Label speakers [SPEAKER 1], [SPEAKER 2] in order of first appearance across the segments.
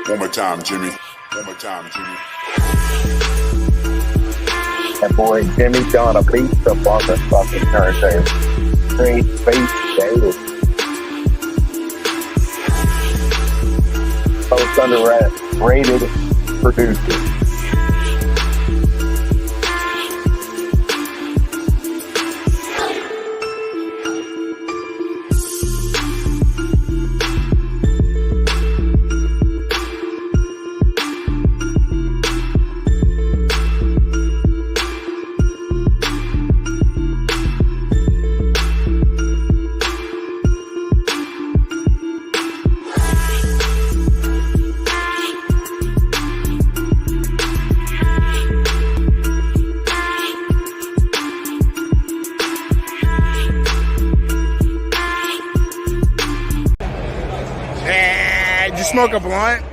[SPEAKER 1] One more time, Jimmy. One more time, Jimmy.
[SPEAKER 2] That boy Jimmy gonna beat the motherfucking turntable. Straight face daily. Most underrated producer.
[SPEAKER 1] Did you smoke a blunt?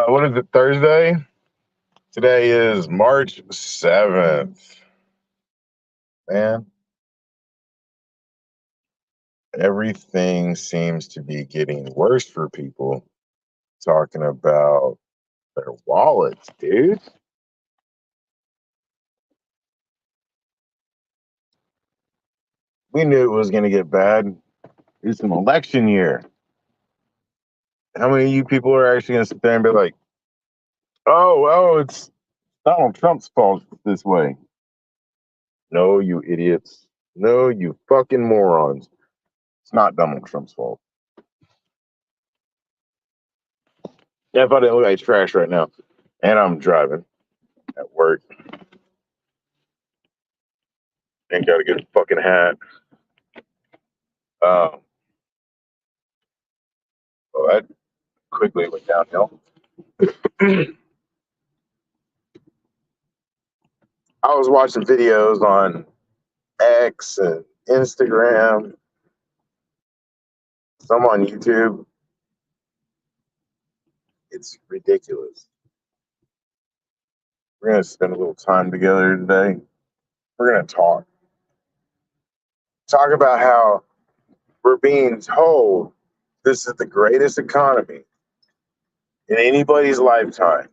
[SPEAKER 2] What is it, Thursday? Today is March 7th. Man, everything seems to be getting worse for people. Talking about their wallets, dude. We knew it was going to get bad. It's an election year. How many of you people are actually going to sit there and be like, oh, it's Donald Trump's fault this way? No, you idiots. No, you fucking morons. It's not Donald Trump's fault. Yeah, if I didn't look like trash right now. And I'm driving at work. Ain't got a good fucking hat. Well, that quickly went downhill. I was watching videos on X and Instagram, some on YouTube. It's ridiculous. We're going to spend a little time together today. We're going to talk. Talk about how we're being told this is the greatest economy in anybody's lifetime.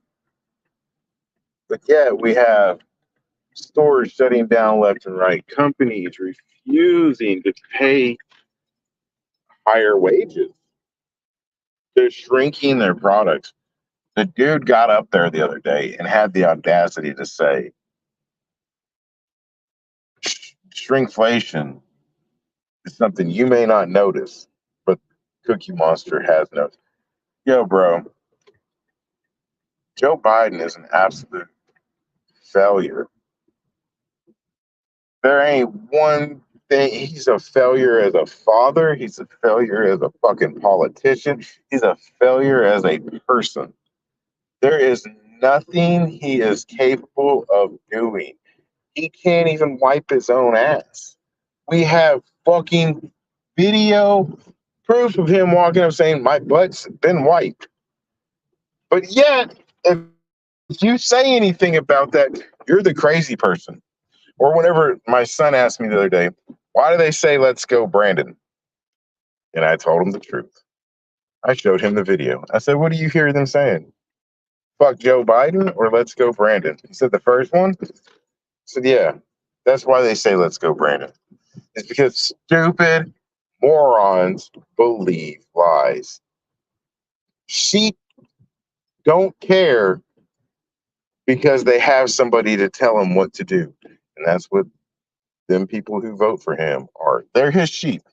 [SPEAKER 2] But yet we have stores shutting down left and right, companies refusing to pay higher wages. They're shrinking their products. The dude got up there the other day and had the audacity to say, shrinkflation is something you may not notice, but Cookie Monster has noticed. Yo, bro, Joe Biden is an absolute failure. There ain't one thing. He's a failure as a father. He's a failure as a fucking politician. He's a failure as a person. There is nothing he is capable of doing. He can't even wipe his own ass. We have fucking video proof of him walking up saying, my butt's been wiped. But yet, if you say anything about that, you're the crazy person. Or whenever my son asked me the other day, why do they say, let's go, Brandon? And I told him the truth. I showed him the video. I said, what do you hear them saying? Fuck Joe Biden or let's go, Brandon? He said, the first one? I said, yeah, that's why they say, let's go, Brandon. It's because stupid morons believe lies. Sheep don't care because they have somebody to tell them what to do. And that's what them people who vote for him are. They're his sheep.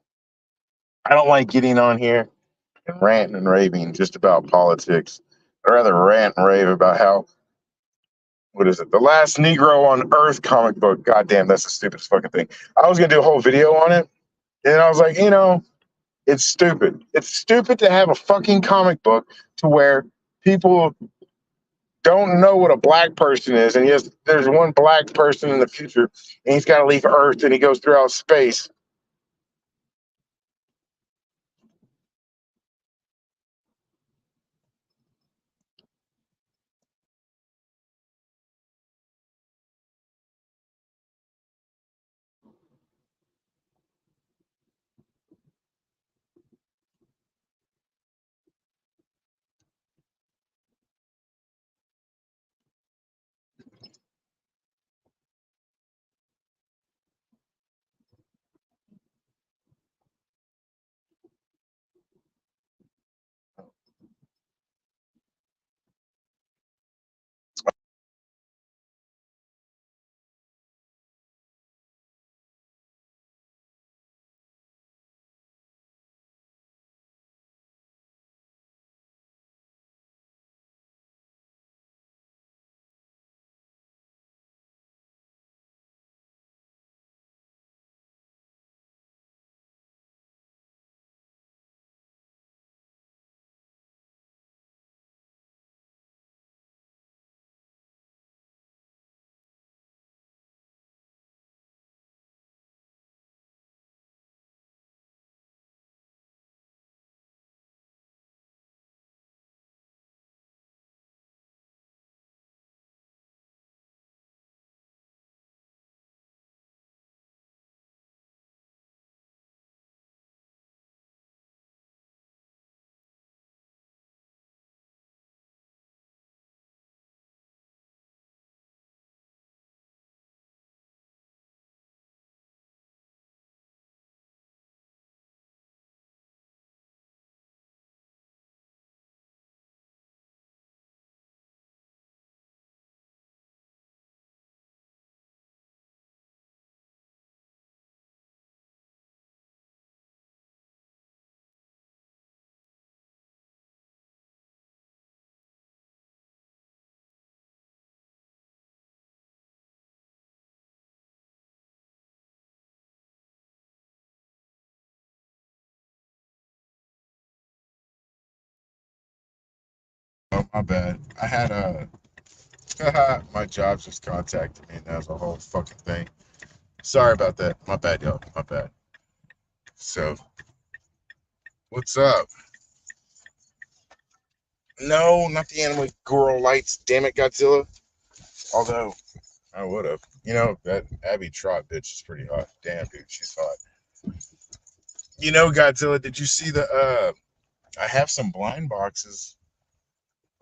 [SPEAKER 2] I don't like getting on here and ranting and raving just about politics. I'd rather rant and rave about how, what is it, the last Negro on Earth comic book. Goddamn, that's the stupidest fucking thing. I was going to do a whole video on it. And I was like, it's stupid. It's stupid to have a fucking comic book to where people don't know what a black person is. And yes, there's one black person in the future and he's got to leave Earth and he goes throughout space. My bad. I had my job just contacted me, and that was a whole fucking thing. Sorry about that. My bad, y'all. My bad. So, what's up? No, not the anime girl lights. Damn it, Godzilla. Although, I would have. You know, that Abby Trot bitch is pretty hot. Damn, dude, she's hot. You know, Godzilla, did you see the, I have some blind boxes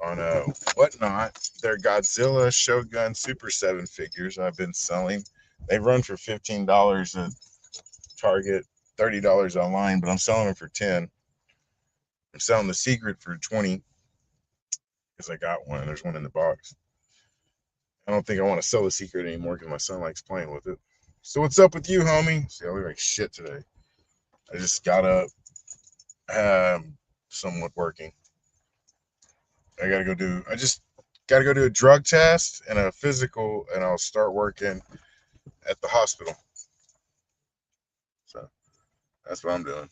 [SPEAKER 2] on, Whatnot. They're Godzilla Shogun Super 7 figures I've been selling. They run for $15 at Target, $30 online, but I'm selling them for 10. I'm selling the Secret for 20 because I got one. There's one in the box. I don't think I want to sell the Secret anymore because my son likes playing with it. So what's up with you, homie? See, I look like shit today. I just got up, somewhat working. I just gotta go do a drug test and a physical, and I'll start working at the hospital. So that's what I'm doing.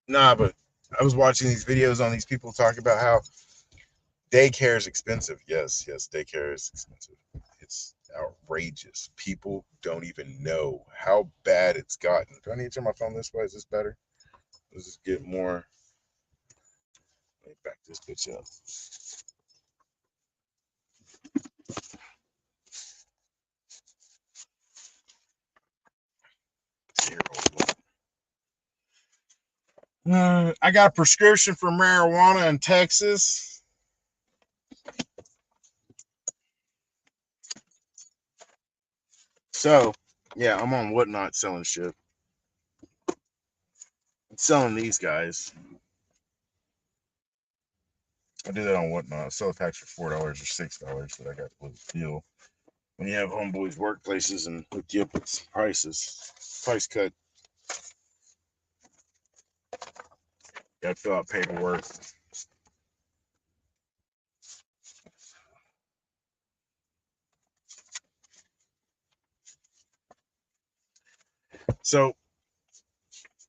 [SPEAKER 2] Nah, but I was watching these videos on these people talking about how daycare is expensive. Yes, daycare is expensive. It's outrageous. People don't even know how bad it's gotten. Do I need to turn my phone this way? Is this better? Let's just get more. Let me back this bitch up. I got a prescription for marijuana in Texas. So, yeah, I'm on Whatnot selling shit. I'm selling these guys. I do that on Whatnot. I sell packs for $4 or $6 that I got a little deal. When you have homeboys workplaces and hook you up with prices, price cut. Got to fill out paperwork. So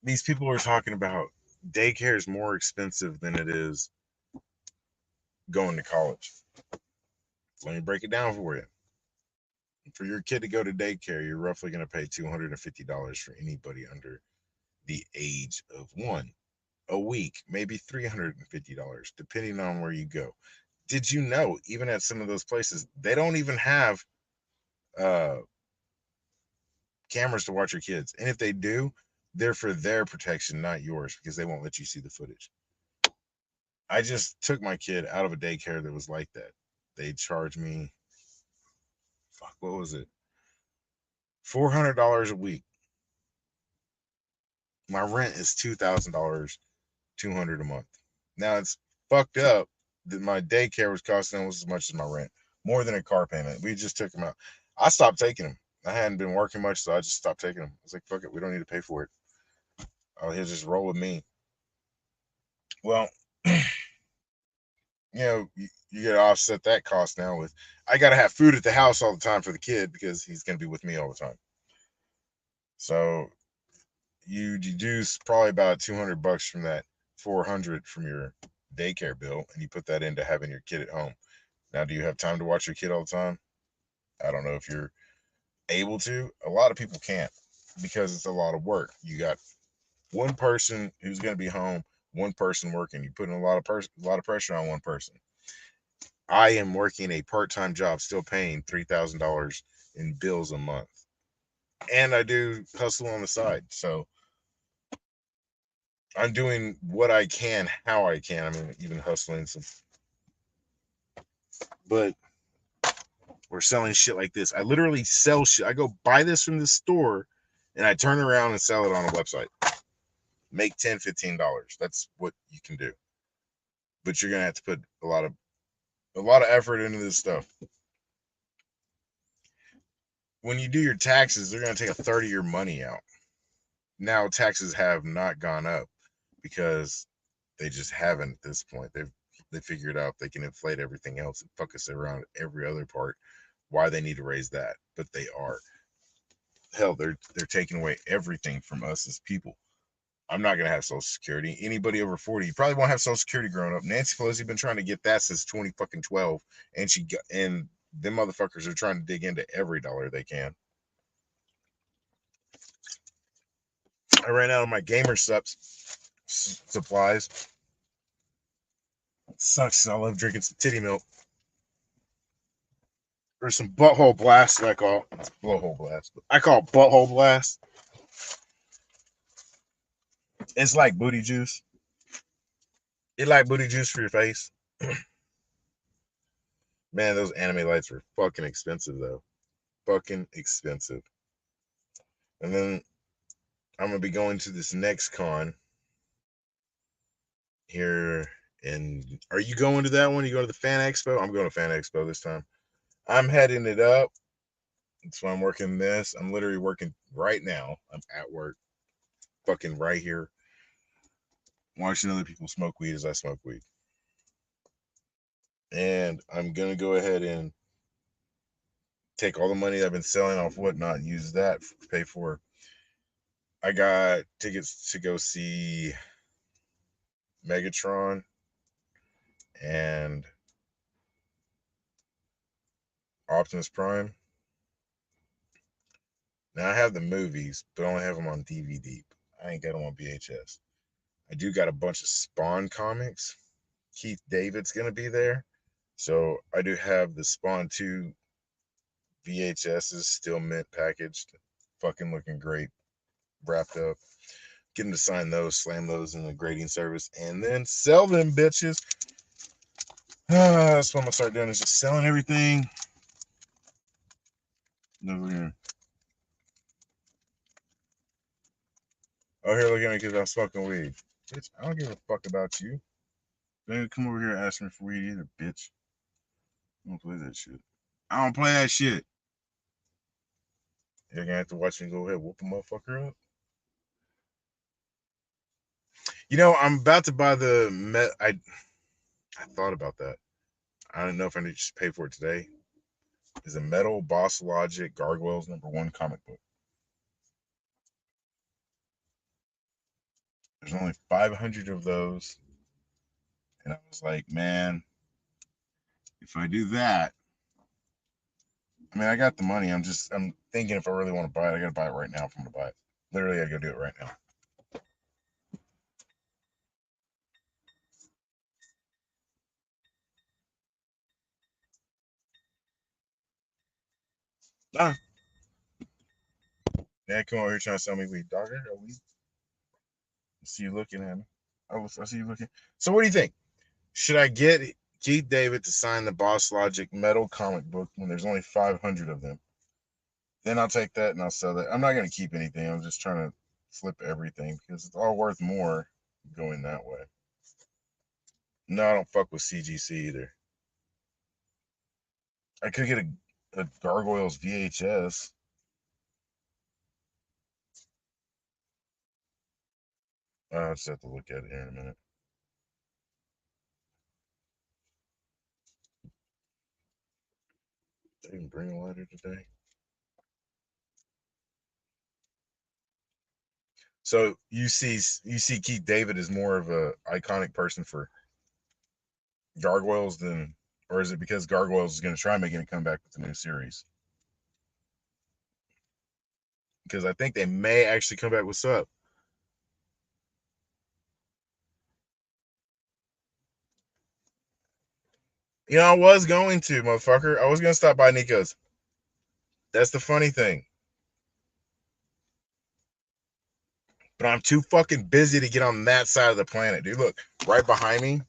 [SPEAKER 2] these people are talking about daycare is more expensive than it is going to college. Let me break it down for you. For your kid to go to daycare, you're roughly going to pay $250 for anybody under the age of 1 a week, maybe $350, depending on where you go. Did you know, even at some of those places, they don't even have cameras to watch your kids? And if they do, they're for their protection, not yours, because they won't let you see the footage. I just took my kid out of a daycare that was like that. They charged me, fuck, what was it? $400 a week. My rent is $2,000, $200 a month. Now it's fucked up that my daycare was costing almost as much as my rent, more than a car payment. We just took him out. I stopped taking him. I hadn't been working much, so I just stopped taking him. I was like, fuck it, we don't need to pay for it. He'll just roll with me. Well, you got to offset that cost now with, I got to have food at the house all the time for the kid because he's going to be with me all the time. So you deduce probably about $200 from that 400 from your daycare bill, and you put that into having your kid at home. Now, do you have time to watch your kid all the time? I don't know if you're able to. A lot of people can't because it's a lot of work. You got one person who's going to be home, one person working. You're putting a lot of pressure on one person. I am working a part-time job, still paying $3,000 in bills a month, and I do hustle on the side. So I'm doing what I can, how I can. I mean, even hustling some, but we're selling shit like this. I literally sell shit. I go buy this from the store, and I turn around and sell it on a website. Make $10, $15. That's what you can do. But you're gonna have to put a lot of effort into this stuff. When you do your taxes, they're gonna take a third of your money out. Now taxes have not gone up because they just haven't at this point. They figured out they can inflate everything else and fuck us around every other part. Why they need to raise that, but they are. Hell, they're taking away everything from us as people. I'm not gonna have Social Security. Anybody over 40, you probably won't have Social Security growing up. Nancy Pelosi been trying to get that since 2012, and them motherfuckers are trying to dig into every dollar they can. I ran out of my gamer supplies. It sucks. I love drinking some titty milk. There's some butthole blast that I call it's blowhole blast. I call it butthole blast. It's like booty juice. You like booty juice for your face? Man, those anime lights were fucking expensive though. Fucking expensive. And then I'm gonna be going to this next con here. And are you going to that one? You going to the Fan Expo? I'm going to Fan Expo this time. I'm heading it up. That's why I'm working this. I'm literally working right now. I'm at work, fucking right here, watching other people smoke weed as I smoke weed. And I'm gonna go ahead and take all the money I've been selling off whatnot and use that to pay for. I got tickets to go see Megatron and Optimus Prime. Now I have the movies, but I only have them on DVD. I ain't got them on VHS. I do got a bunch of Spawn comics. Keith David's gonna be there, so I do have the Spawn 2 VHSs still mint packaged, fucking looking great, wrapped up. Get him to sign those, slam those in the grading service, and then sell them bitches. That's what I'm gonna start doing, is just selling everything. Over here. Oh, here, look at me because I'm smoking weed. Bitch, I don't give a fuck about you. Don't come over here and ask me for weed either, bitch. I don't play that shit. I don't play that shit. You're gonna have to watch me go ahead and whoop a motherfucker up. You know, I'm about to buy the I thought about that. I don't know if I need to just pay for it today. Is a Metal Boss Logic Gargoyles #1 comic book. There's only 500 of those. And I was like, man, if I do that, I mean, I got the money. I'm thinking if I really want to buy it, I got to buy it right now if I'm going to buy it. Literally, I got to do it right now. Nah. Yeah, come over here trying to sell me weed, dogger. I see you looking at me. I see you looking. So what do you think? Should I get Keith David to sign the Boss Logic metal comic book when there's only 500 of them? Then I'll take that and I'll sell that. I'm not going to keep anything. I'm just trying to flip everything because it's all worth more going that way. No, I don't fuck with CGC either. I could get a Gargoyles VHS. I'll just have to look at it here in a minute. Did I even bring a lighter today? So you see Keith David as more of a iconic person for Gargoyles than, or is it because Gargoyles is going to try making a comeback with the new series? Because I think they may actually come back with Sup. You know, I was going to, motherfucker. I was going to stop by Nico's. That's the funny thing. But I'm too fucking busy to get on that side of the planet, dude. Look, right behind me.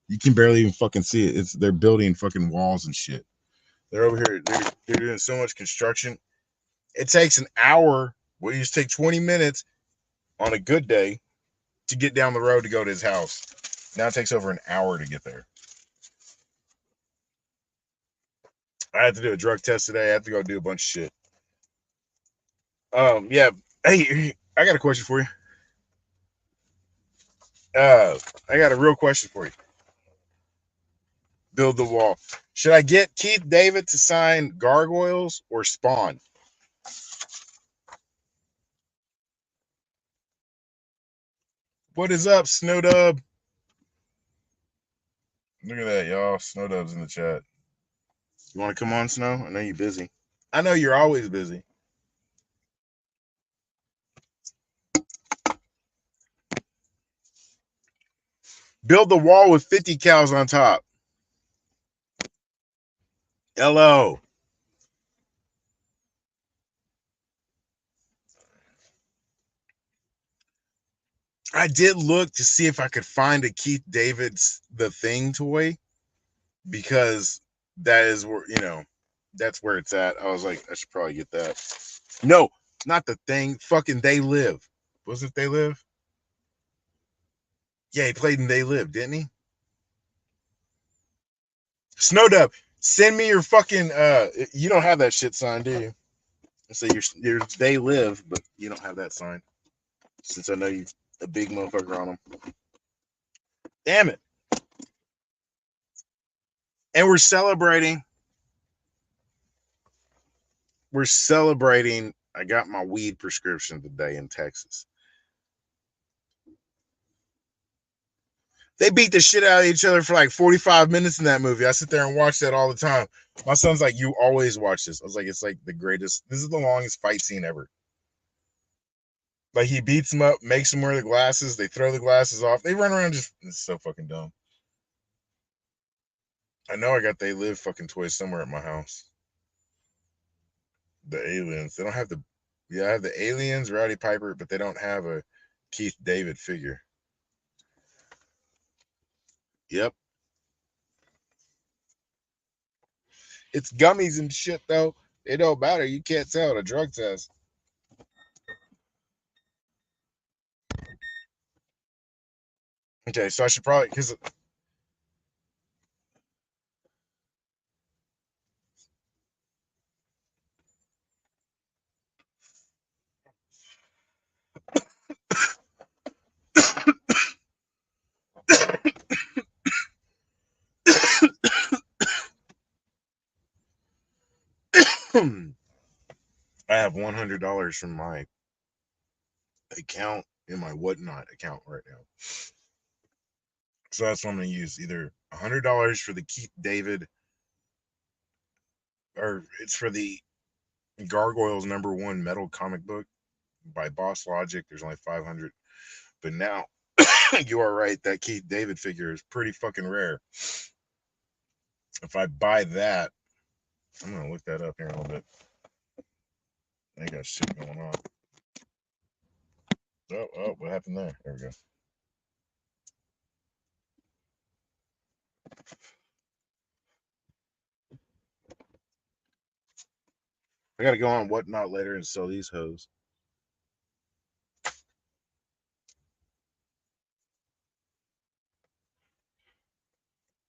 [SPEAKER 2] You can barely even fucking see it. They're building fucking walls and shit. They're over here. They're doing so much construction. It takes an hour. Well, you just take 20 minutes on a good day to get down the road to go to his house. Now it takes over an hour to get there. I had to do a drug test today. I have to go do a bunch of shit. Yeah. Hey, I got a question for you. I got a real question for you. Build the wall. Should I get Keith David to sign Gargoyles or Spawn?
[SPEAKER 3] What is up, Snowdub? Look at that, y'all. Snowdub's in the chat. You want to come on, Snow? I know you're busy. I know you're always busy. Build the wall with 50 cows on top. Hello. I did look to see if I could find a Keith David's The Thing toy, because that is where, that's where it's at. I was like, I should probably get that. No, not The Thing. Fucking They Live. Was it They Live? Yeah, he played in They Live, didn't he? Snowdub, send me your fucking you don't have that shit signed, do you? So you're They Live, but you don't have that signed. Since I know you a big motherfucker on them. Damn it. And we're celebrating. I got my weed prescription today in Texas. They beat the shit out of each other for like 45 minutes in that movie. I sit there and watch that all the time. My son's like, you always watch this. I was like, it's like the greatest. This is the longest fight scene ever. Like, he beats him up, makes him wear the glasses. They throw the glasses off. They run around just, it's so fucking dumb. I know I got They Live fucking toys somewhere at my house. The aliens. They don't have the, yeah, I have the aliens, Rowdy Piper, but they don't have a Keith David figure. Yep. It's gummies and shit, though. It don't matter. You can't tell the drug test. Okay, so I should probably, because I have $100 from my account in my Whatnot account right now. So that's what I'm going to use. Either $100 for the Keith David, or it's for the Gargoyles #1 metal comic book by Boss Logic. There's only 500. But now, you are right. That Keith David figure is pretty fucking rare. If I buy that, I'm going to look that up here in a little bit. They got shit going on. Oh, what happened there? There we go. I got to go on Whatnot later and sell these hoes.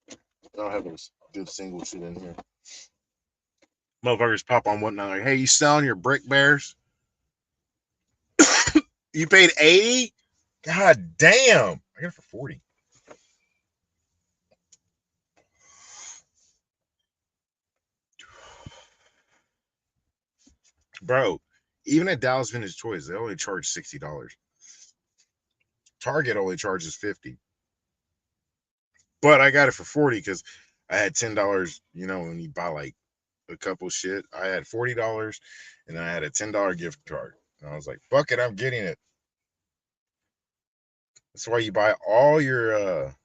[SPEAKER 3] I don't have those good single shit in here. Motherfuckers pop on Whatnot like, hey, you selling your brick bears? You paid 80? God damn. I got it for 40. Bro, even at Dallas Vintage Toys, they only charge $60. Target only charges $50. But I got it for 40 because I had $10, when you buy like a couple shit. I had $40 and then I had a $10 gift card. And I was like, fuck it, I'm getting it. That's why you buy all your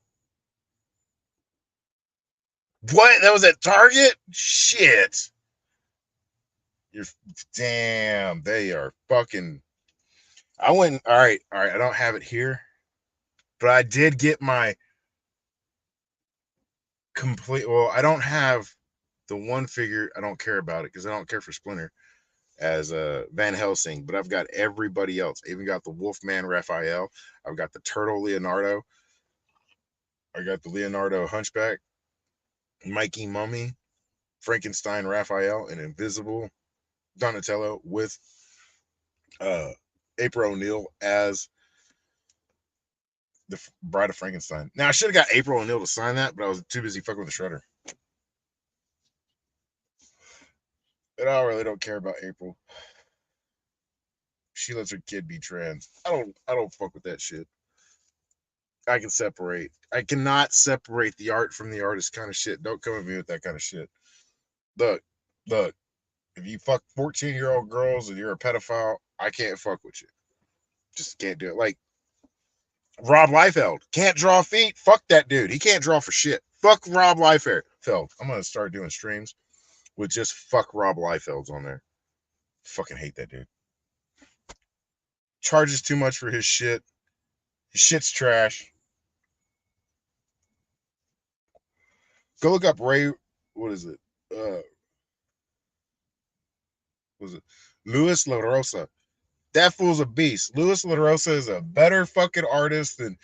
[SPEAKER 3] what? That was at Target? Shit. You're damn, they are fucking. I went, all right. I don't have it here, but I did get my complete. Well, I don't have the one figure. I don't care about it because I don't care for Splinter as Van Helsing, but I've got everybody else. I even got the Wolfman Raphael. I've got the Turtle Leonardo. I got the Leonardo Hunchback, Mikey Mummy, Frankenstein Raphael, and Invisible Donatello with April O'Neil as the Bride of Frankenstein. Now, I should have got April O'Neil to sign that, but I was too busy fucking with the Shredder. And I really don't care about April. She lets her kid be trans. I don't fuck with that shit. I can separate. I cannot separate the art from the artist kind of shit. Don't come at me with that kind of shit. Look, look. If you fuck 14-year-old girls and you're a pedophile, I can't fuck with you. Just can't do it. Like Rob Liefeld can't draw feet. Fuck that dude. He can't draw for shit. Fuck Rob Liefeld. I'm gonna start doing streams with just fuck Rob Liefelds on there. Fucking hate that dude. Charges too much for his shit. His shit's trash. Go look up Ray. What is it? Was it Luis La Rosa? That fool's a beast. Luis La Rosa is a better fucking artist than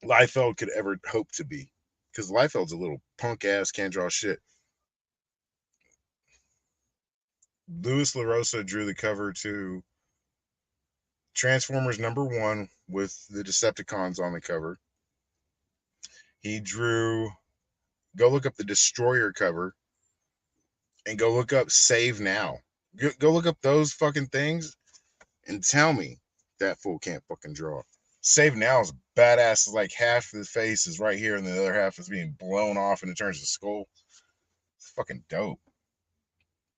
[SPEAKER 3] Liefeld could ever hope to be. Because Liefeld's a little punk ass, can't draw shit. Luis La Rosa drew the cover to Transformers #1 with the Decepticons on the cover. He drew, go look up the Destroyer cover and go look up Save Now. Go look up those fucking things and tell me that fool can't fucking draw. Save Now is badass. It's like half of the face is right here and the other half is being blown off and it turns to skull. It's fucking dope.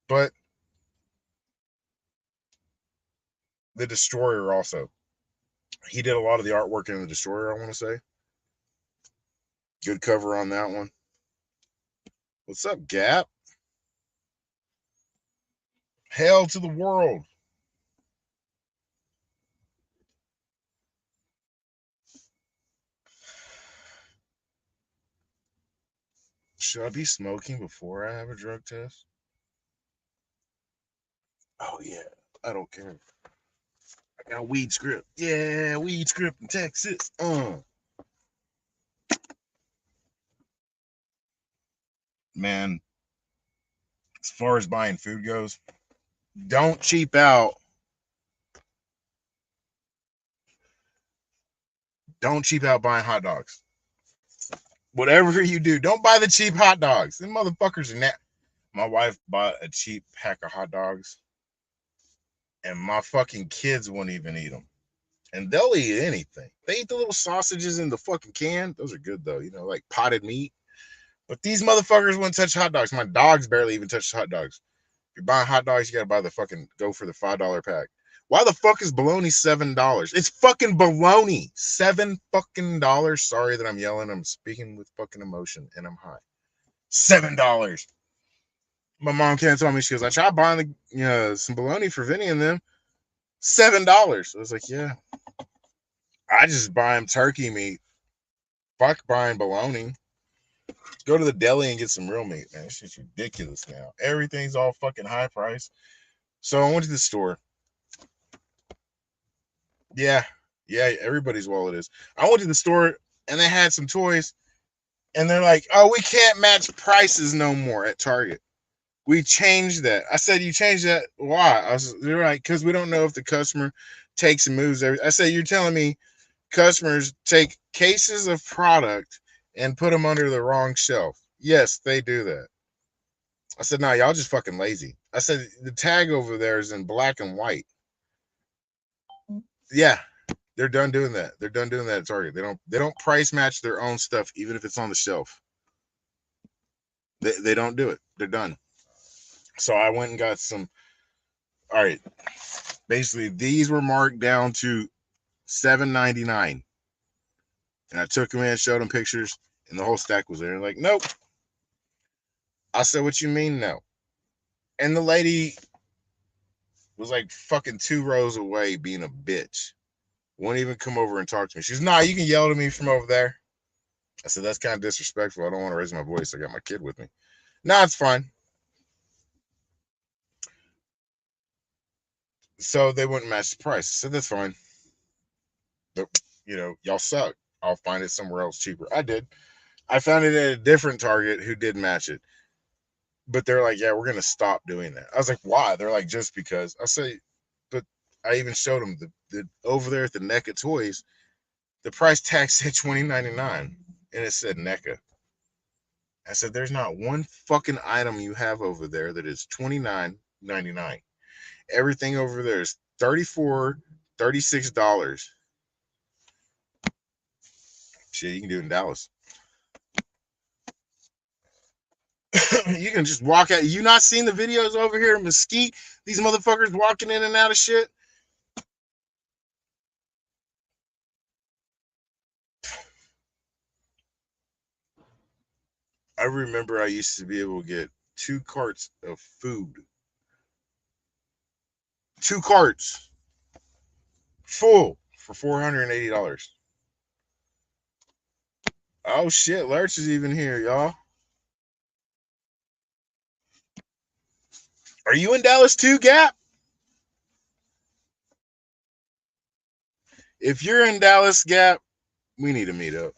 [SPEAKER 3] But the Destroyer also. He did a lot of the artwork in the Destroyer, I want to say. Good cover on that one. What's up, Gap? Hail to the world. Should I be smoking before I have a drug test? Oh, yeah. I don't care. I got a weed script. Yeah, weed script in Texas. Man, as far as buying food goes, don't cheap out. Don't cheap out buying hot dogs. Whatever you do, don't buy the cheap hot dogs. Them motherfuckers are My wife bought a cheap pack of hot dogs, and my fucking kids won't even eat them. And they'll eat anything. They eat the little sausages in the fucking can. Those are good, though. You know, like potted meat. But these motherfuckers wouldn't touch hot dogs. My dogs barely even touch hot dogs. If you're buying hot dogs, you gotta buy the fucking, go for the $5 pack. Why the fuck is bologna $7? It's fucking bologna. $7 fucking dollars. Sorry that I'm yelling. I'm speaking with fucking emotion and I'm high. $7. My mom can't tell me. She goes, I tried buying some bologna for Vinny and them. $7. I was like, yeah. I just buy them turkey meat. Fuck buying bologna. Go to the deli and get some real meat, man. This shit's ridiculous now. Everything's all fucking high price. So I went to the store. Yeah, everybody's wallet is. I went to the store and they had some toys, and they're like, "Oh, we can't match prices no more at Target. We changed that." I said, "You changed that? Why?" They're like, "Because we don't know if the customer takes and moves everything." I said, "You're telling me customers take cases of product and put them under the wrong shelf?" Yes, they do that. I said, "No, y'all just fucking lazy." I said, "The tag over there is in black and white." Yeah, they're done doing that. They're done doing that at Target. They don't price match their own stuff, even if it's on the shelf. They don't do it. They're done. So I went and got some. All right, basically these were marked down to $7.99, and I took them in, showed them pictures, and the whole stack was there. Like, nope. I said, "What you mean, no?" And the lady was like fucking 2 rows away, being a bitch. Won't even come over and talk to me. She's, "Nah, you can yell to me from over there." I said, "That's kind of disrespectful. I don't want to raise my voice. I got my kid with me." "Nah, it's fine." So they wouldn't match the price. I said, "That's fine. But, y'all suck. I'll find it somewhere else cheaper." I did. I found it at a different Target who did match it. But they're like, "Yeah, we're going to stop doing that." I was like, "Why?" They're like, "Just because." I say, but I even showed them the over there at the NECA Toys, the price tag said $20.99 and it said NECA. I said, "There's not one fucking item you have over there that is $29.99. Everything over there is $34, $36. Shit, you can do it in Dallas. You can just walk out. You not seen the videos over here in Mesquite? These motherfuckers walking in and out of shit. I remember I used to be able to get 2 carts of food. 2 carts full for $480. Oh shit, Lurch is even here, y'all. Are you in Dallas too, Gap? If you're in Dallas, Gap, we need to meet up.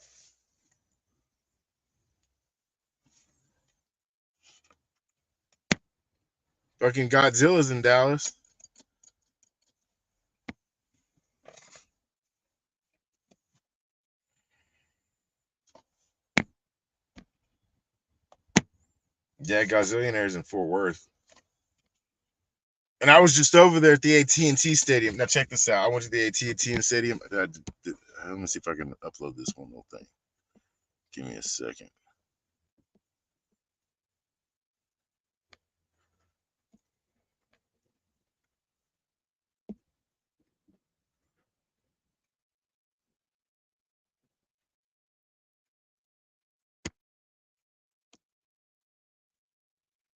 [SPEAKER 3] Fucking Godzilla's in Dallas. Yeah, Godzillionaire's in Fort Worth. And I was just over there at the AT&T Stadium. Now check this out. I went to the AT&T Stadium. Let me see if I can upload this one little thing. Give me a second.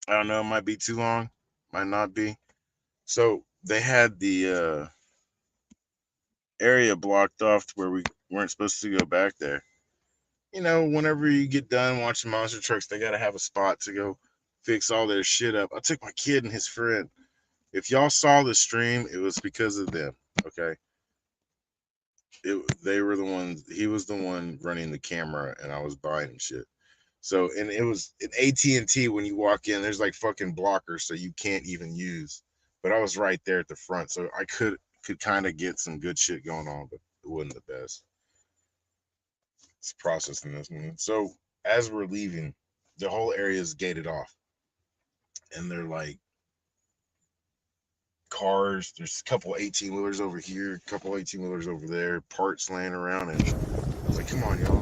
[SPEAKER 3] I don't know. It might be too long. Might not be. So they had the area blocked off to where we weren't supposed to go back there. You know, whenever you get done watching monster trucks, they got to have a spot to go fix all their shit up. I took my kid and his friend. If y'all saw the stream, it was because of them. Okay. They were the ones. He was the one running the camera, and I was buying him shit. So, and it was an AT&T. When you walk in, there's like fucking blockers, so you can't even use. But I was right there at the front, so I could kind of get some good shit going on, but it wasn't the best. It's processing this one. So as we're leaving, the whole area is gated off, and they're like cars. There's a couple 18-wheelers over here, a couple 18-wheelers over there, parts laying around, and I was like, "Come on, y'all."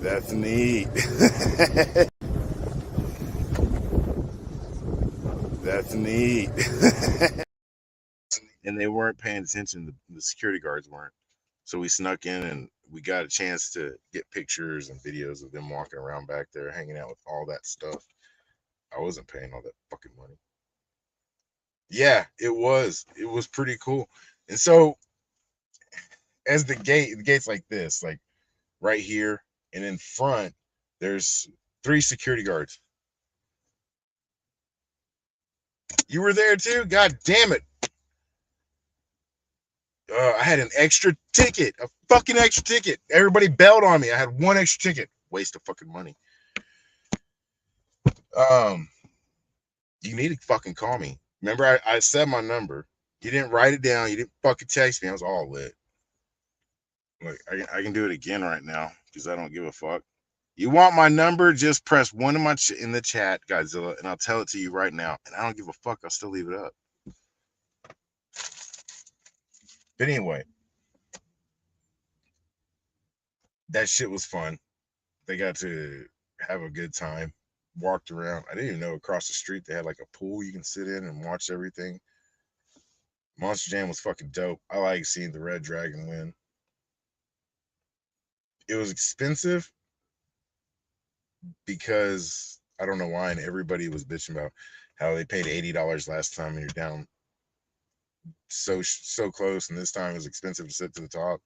[SPEAKER 3] That's neat. That's neat. And they weren't paying attention. The security guards weren't. So we snuck in and we got a chance to get pictures and videos of them walking around back there, hanging out with all that stuff. I wasn't paying all that fucking money. Yeah, it was. It was pretty cool. And so as the gate's like this, like right here, and in front, there's 3 security guards. You were there too? God damn it. I had an extra ticket, a fucking extra ticket. Everybody bailed on me. I had 1 extra ticket. Waste of fucking money. You need to fucking call me. Remember, I said my number. You didn't write it down. You didn't fucking text me. I was all lit. Look, I can do it again right now because I don't give a fuck. You want my number? Just press 1 in the chat, Godzilla, and I'll tell it to you right now. And I don't give a fuck. I'll still leave it up. But anyway, that shit was fun. They got to have a good time. Walked around. I didn't even know across the street they had like a pool you can sit in and watch everything. Monster Jam was fucking dope. I like seeing the Red Dragon win. It was expensive because I don't know why, and everybody was bitching about how they paid $80 last time and you're down so close, and this time it was expensive to sit to the top.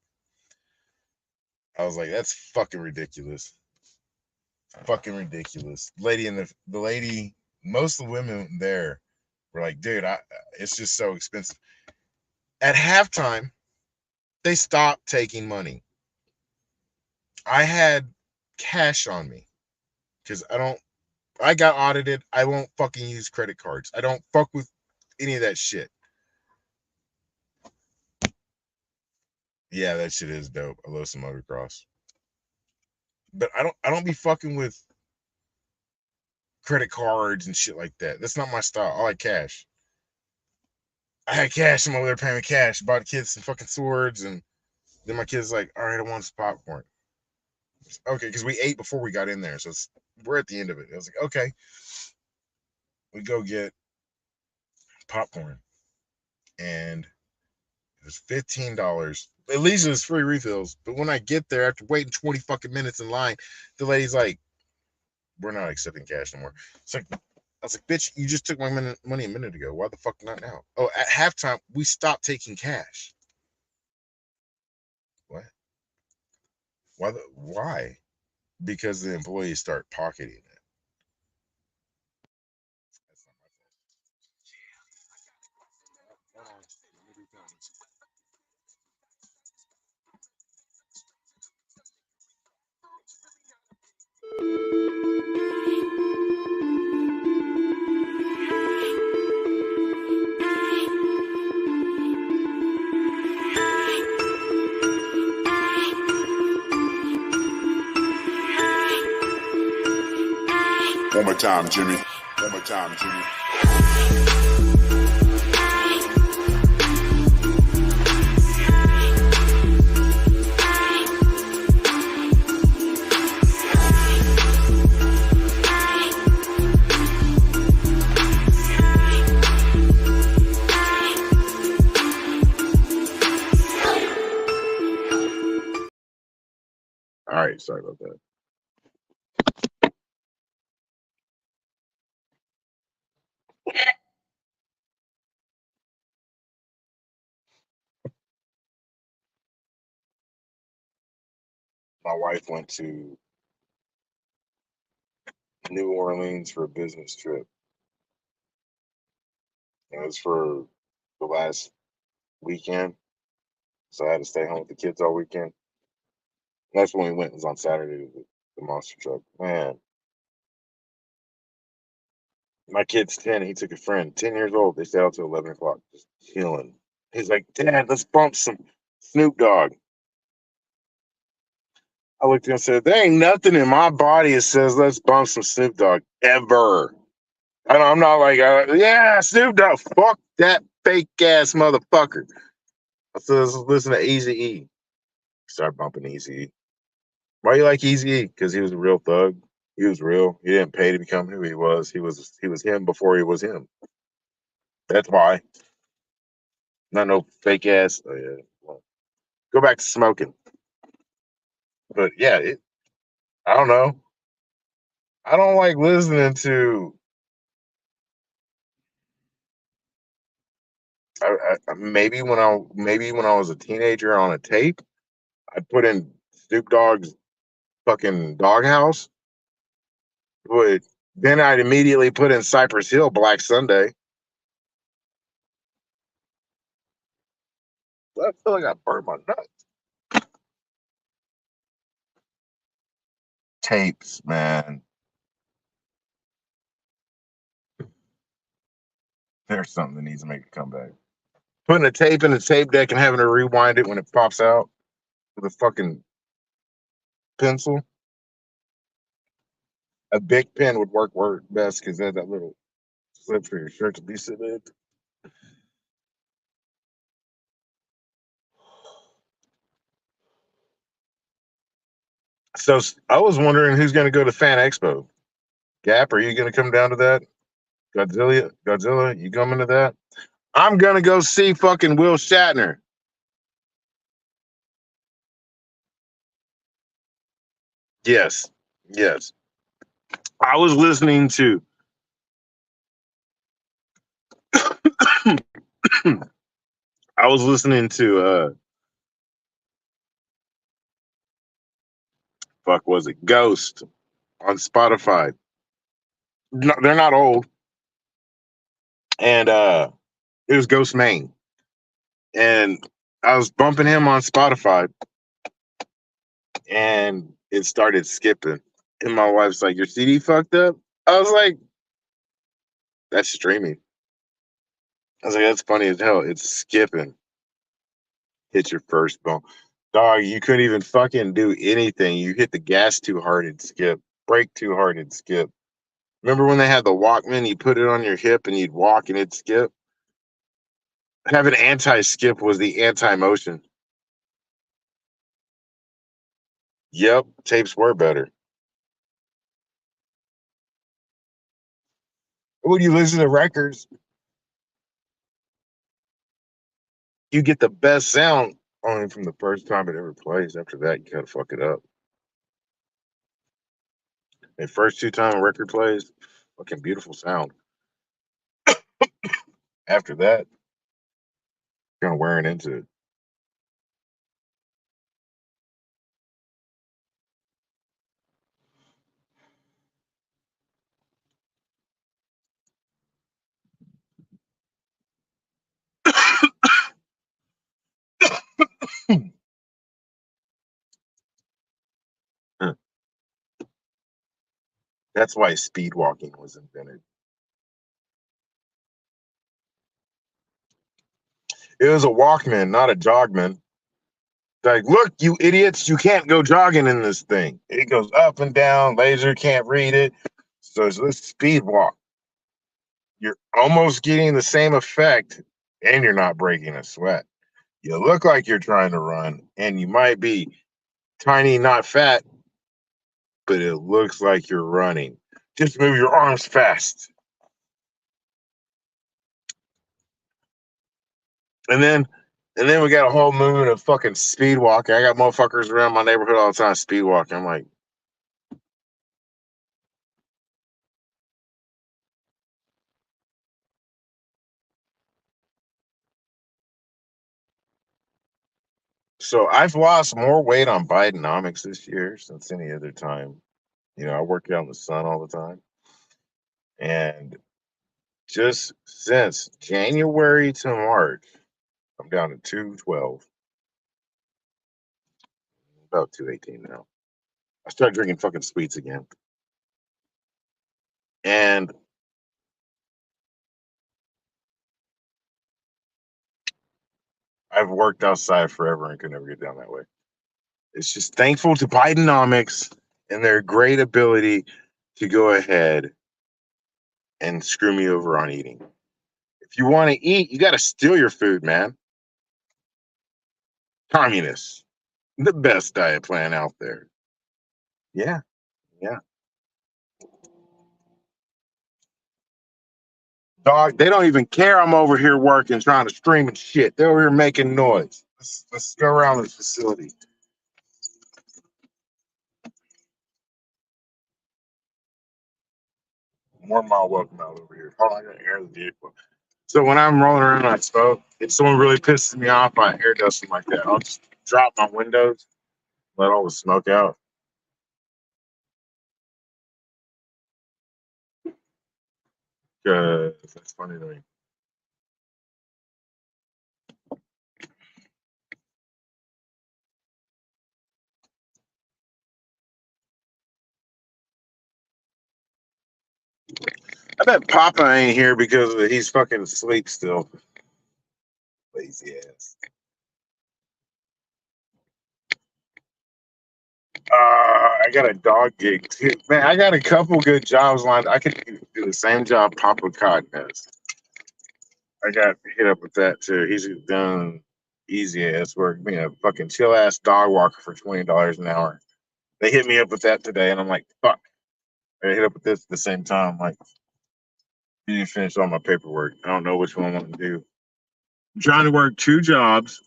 [SPEAKER 3] I was like, that's fucking ridiculous. Fucking ridiculous. The lady, most of the women there were like, dude, it's just so expensive. At halftime, they stopped taking money. I had cash on me because I got audited. I won't fucking use credit cards. I don't fuck with any of that shit. Yeah, that shit is dope. I love some motocross. But I don't be fucking with credit cards and shit like that. That's not my style. I like cash. I had cash. I'm over there paying with cash. Bought the kids some fucking swords and Then my kid's like, all right, I want some popcorn. Okay, because we ate before we got in there, so we're at the end of it. I was like, okay, we go get popcorn, and it was $15. At least it was free refills. But when I get there, after waiting 20 fucking minutes in line, the lady's like, we're not accepting cash no more. It's like, I was like, bitch, you just took my money a minute ago. Why the fuck not now? Oh, at halftime, we stopped taking cash. What? Why? Because the employees start pocketing it. That's not my fault.
[SPEAKER 1] One more time, Jimmy. One more time, Jimmy.
[SPEAKER 2] All right, sorry about that. My wife went to New Orleans for a business trip. It was for the last weekend, so I had to stay home with the kids all weekend. That's when we went. It was on Saturday to the monster truck. Man, my kid's 10. He took a friend, 10 years old. They stayed out till 11 o'clock, just chilling. He's like, Dad, let's bump some Snoop Dogg. I looked at him and said, there ain't nothing in my body that says let's bump some Snoop Dogg ever. I'm not like, yeah, Snoop Dogg. Fuck that fake ass motherfucker. I said, let's listen to Eazy-E. Start bumping Eazy-E. Why you like Eazy-E? Because he was a real thug. He was real. He didn't pay to become who he was. He was him before he was him. That's why. Not no fake ass. Oh, yeah. Well, go back to smoking. But yeah, I don't know. I don't like listening to. Maybe when I was a teenager on a tape, I put in Snoop Dogg's fucking Doghouse. But then I'd immediately put in Cypress Hill Black Sunday. I feel like I burned my nuts. Tapes, man. There's something that needs to make a comeback. Putting a tape in a tape deck and having to rewind it when it pops out with a fucking pencil. A big pen would work best because they had that little slip for your shirt to be sitting in. So I was wondering who's going to go to Fan Expo. Gap, are you going to come down to that? Godzilla, you coming to that? I'm going to go see fucking Will Shatner. Yes. I was listening to fuck was it? Ghost on Spotify. No, they're not old. And it was Ghost Main. And I was bumping him on Spotify and it started skipping. And my wife's like, your CD fucked up? I was like, that's streaming. I was like, that's funny as hell. It's skipping. Hit your first bump. Dog, you couldn't even fucking do anything. You hit the gas too hard and skip. Brake too hard and skip. Remember when they had the Walkman, you put it on your hip and you'd walk and it'd skip? Having anti-skip was the anti-motion. Yep, tapes were better. When you listen to records, you get the best sound only from the first time it ever plays. After that, you gotta fuck it up. The first two time a record plays, fucking beautiful sound. After that, kind of wearing into it. That's why speed walking was invented. It was a Walkman, not a Jogman. Like, look, you idiots, you can't go jogging in this thing. It goes up and down, laser can't read it. So let's speed walk. You're almost getting the same effect and you're not breaking a sweat. You look like you're trying to run and you might be tiny, not fat, but it looks like you're running. Just move your arms fast. And then we got a whole movement of fucking speed walking. I got motherfuckers around my neighborhood all the time speed walking. I'm like, so I've lost more weight on bidenomics this year since any other time. You know, I work out in the sun all the time. And just since January to March, I'm down to 212, about 218 now. I started drinking fucking sweets again. And I've worked outside forever and could never get down that way. It's just thankful to Bidenomics and their great ability to go ahead and screw me over on eating. If you want to eat, you got to steal your food, man. Communists, the best diet plan out there. Yeah, yeah. Dog, they don't even care I'm over here working, trying to stream and shit. They're over here making noise. Let's go around this facility. More mile welcome out over here. Hold on, I gotta air the vehicle. So when I'm rolling around and I smoke, if someone really pisses me off, I air dust them like that. I'll just drop my windows, let all the smoke out. Cause that's funny to me. I bet Papa ain't here because he's fucking asleep still. Lazy ass. I got a dog gig too. Man, I got a couple good jobs lined. I could do the same job Papa Cod does. I got hit up with that too. He's done easy ass work, being a fucking chill ass dog walker for $20 an hour. They hit me up with that today, and I'm like, fuck. I hit up with this at the same time. Like, you didn't finish all my paperwork. I don't know which one I want to do. I'm trying to work two jobs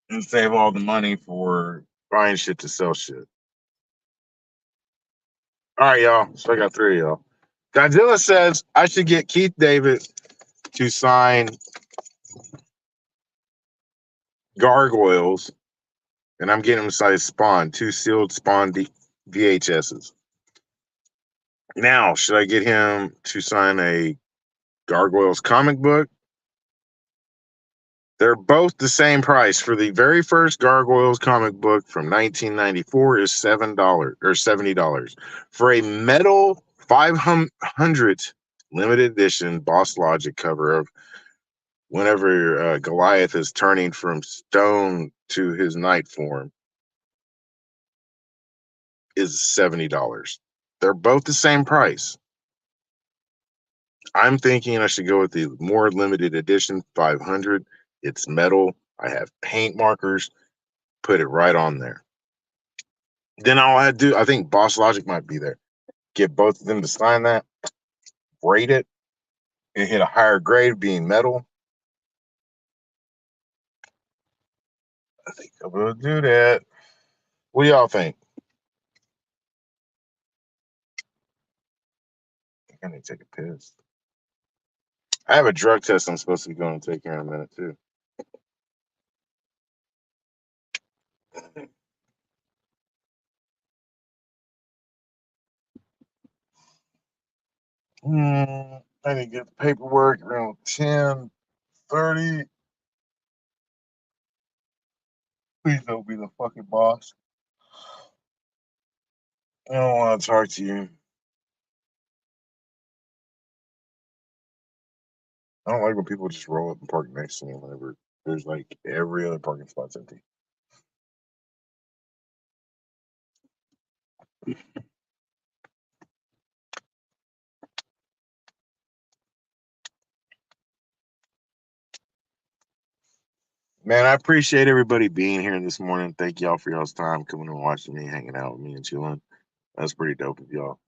[SPEAKER 2] and save all the money for buying shit to sell shit. All right, y'all. So I got three of y'all. Godzilla says I should get Keith David to sign Gargoyles, and I'm getting him to sign Spawn, two sealed Spawn VHSs. Now, should I get him to sign a Gargoyles comic book? They're both the same price. For the very first Gargoyles comic book from 1994 is $7 or $70. For a metal 500 limited edition Boss Logic cover of whenever Goliath is turning from stone to his knight form is $70. They're both the same price. I'm thinking I should go with the more limited edition 500. It's metal. I have paint markers.
[SPEAKER 3] put it right on there. Then all I do, I think Boss Logic might be there. Get both of them to sign that, rate it, and hit a higher grade being metal. I think I'm gonna do that. What do y'all think? I need to take a piss. I have a drug test I'm supposed to be going to take here in a minute too. I need to get the paperwork around 10:30. Please don't be the fucking boss. I don't want to talk to you. I don't like when people just roll up and park next to me whenever there's like every other parking spot's empty. Man, I appreciate everybody being here this morning. Thank y'all for y'all's time coming and watching me, hanging out with me and chilling. That's pretty dope of y'all.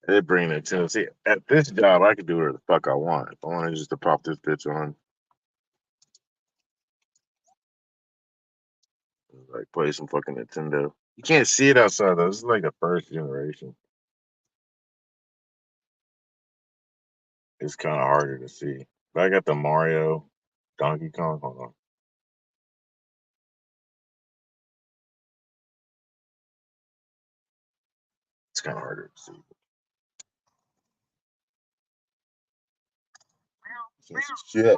[SPEAKER 3] They bring it to see at this job I can do whatever the fuck I want. If I want just to pop this bitch on, like play some fucking Nintendo. You can't see it outside though. This is like the first generation. It's kind of harder to see. But I got the Mario, Donkey Kong. Hold on. It's kind of harder to see. Shit.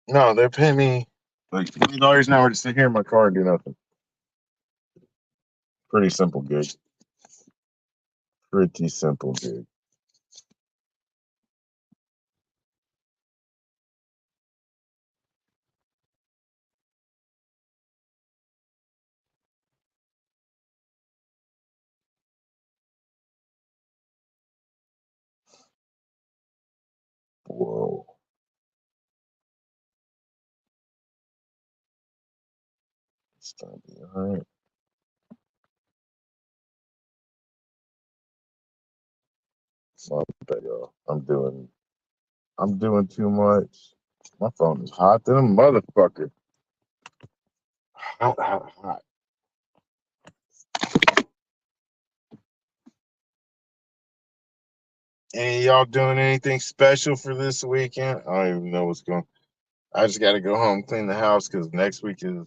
[SPEAKER 3] No, they're paying me like $20 an hour to sit here in my car and do nothing. Pretty simple gig. Pretty simple gig. Whoa. It's gonna be all right. My bad, y'all. I'm doing too much. My phone is hot than a motherfucker. Hot, hot, hot. And y'all doing anything special for this weekend? I don't even know what's going. I just got to go home, clean the house because next week is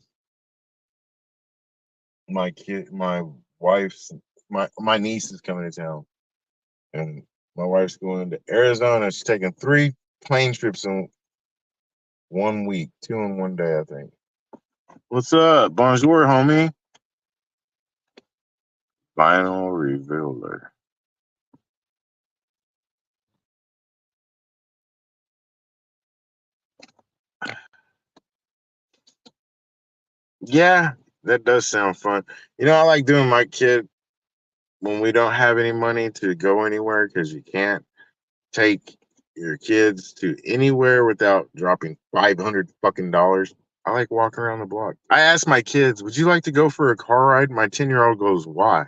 [SPEAKER 3] my wife's, my niece is coming to town, and my wife's going to Arizona. She's taking 3 plane trips in 1 week, 2 in 1 day, I think. What's up? Bonjour, homie. Final revealer. Yeah, that does sound fun. You know, I like doing my kid when we don't have any money to go anywhere because you can't take your kids to anywhere without dropping 500 fucking dollars. I like walking around the block. I asked my kids, would you like to go for a car ride? My 10-year-old goes, why?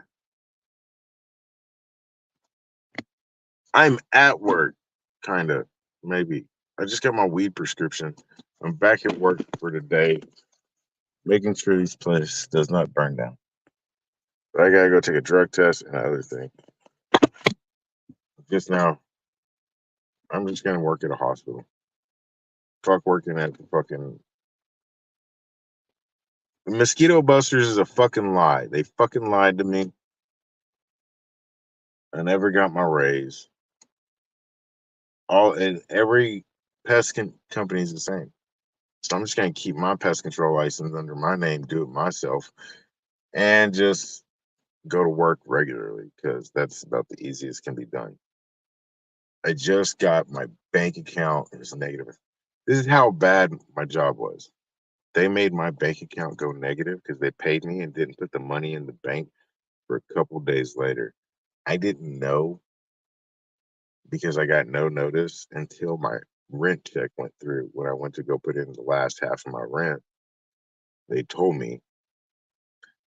[SPEAKER 3] I'm at work, kind of, maybe. I just got my weed prescription. I'm back at work for today, making sure this place does not burn down. But I gotta go take a drug test and other thing. Just now, I'm just gonna work at a hospital. Fuck working at the fucking Mosquito Busters is a fucking lie. They fucking lied to me. I never got my raise. Every company is the same. So I'm just gonna keep my pest control license under my name, do it myself, and just go to work regularly because that's about the easiest can be done. I just got my bank account is negative. This is how bad my job was. They made my bank account go negative because they paid me and didn't put the money in the bank
[SPEAKER 2] for a couple days later. I didn't know because I got no notice until my rent check went through. When I went to go put in the last half of my rent, they told me,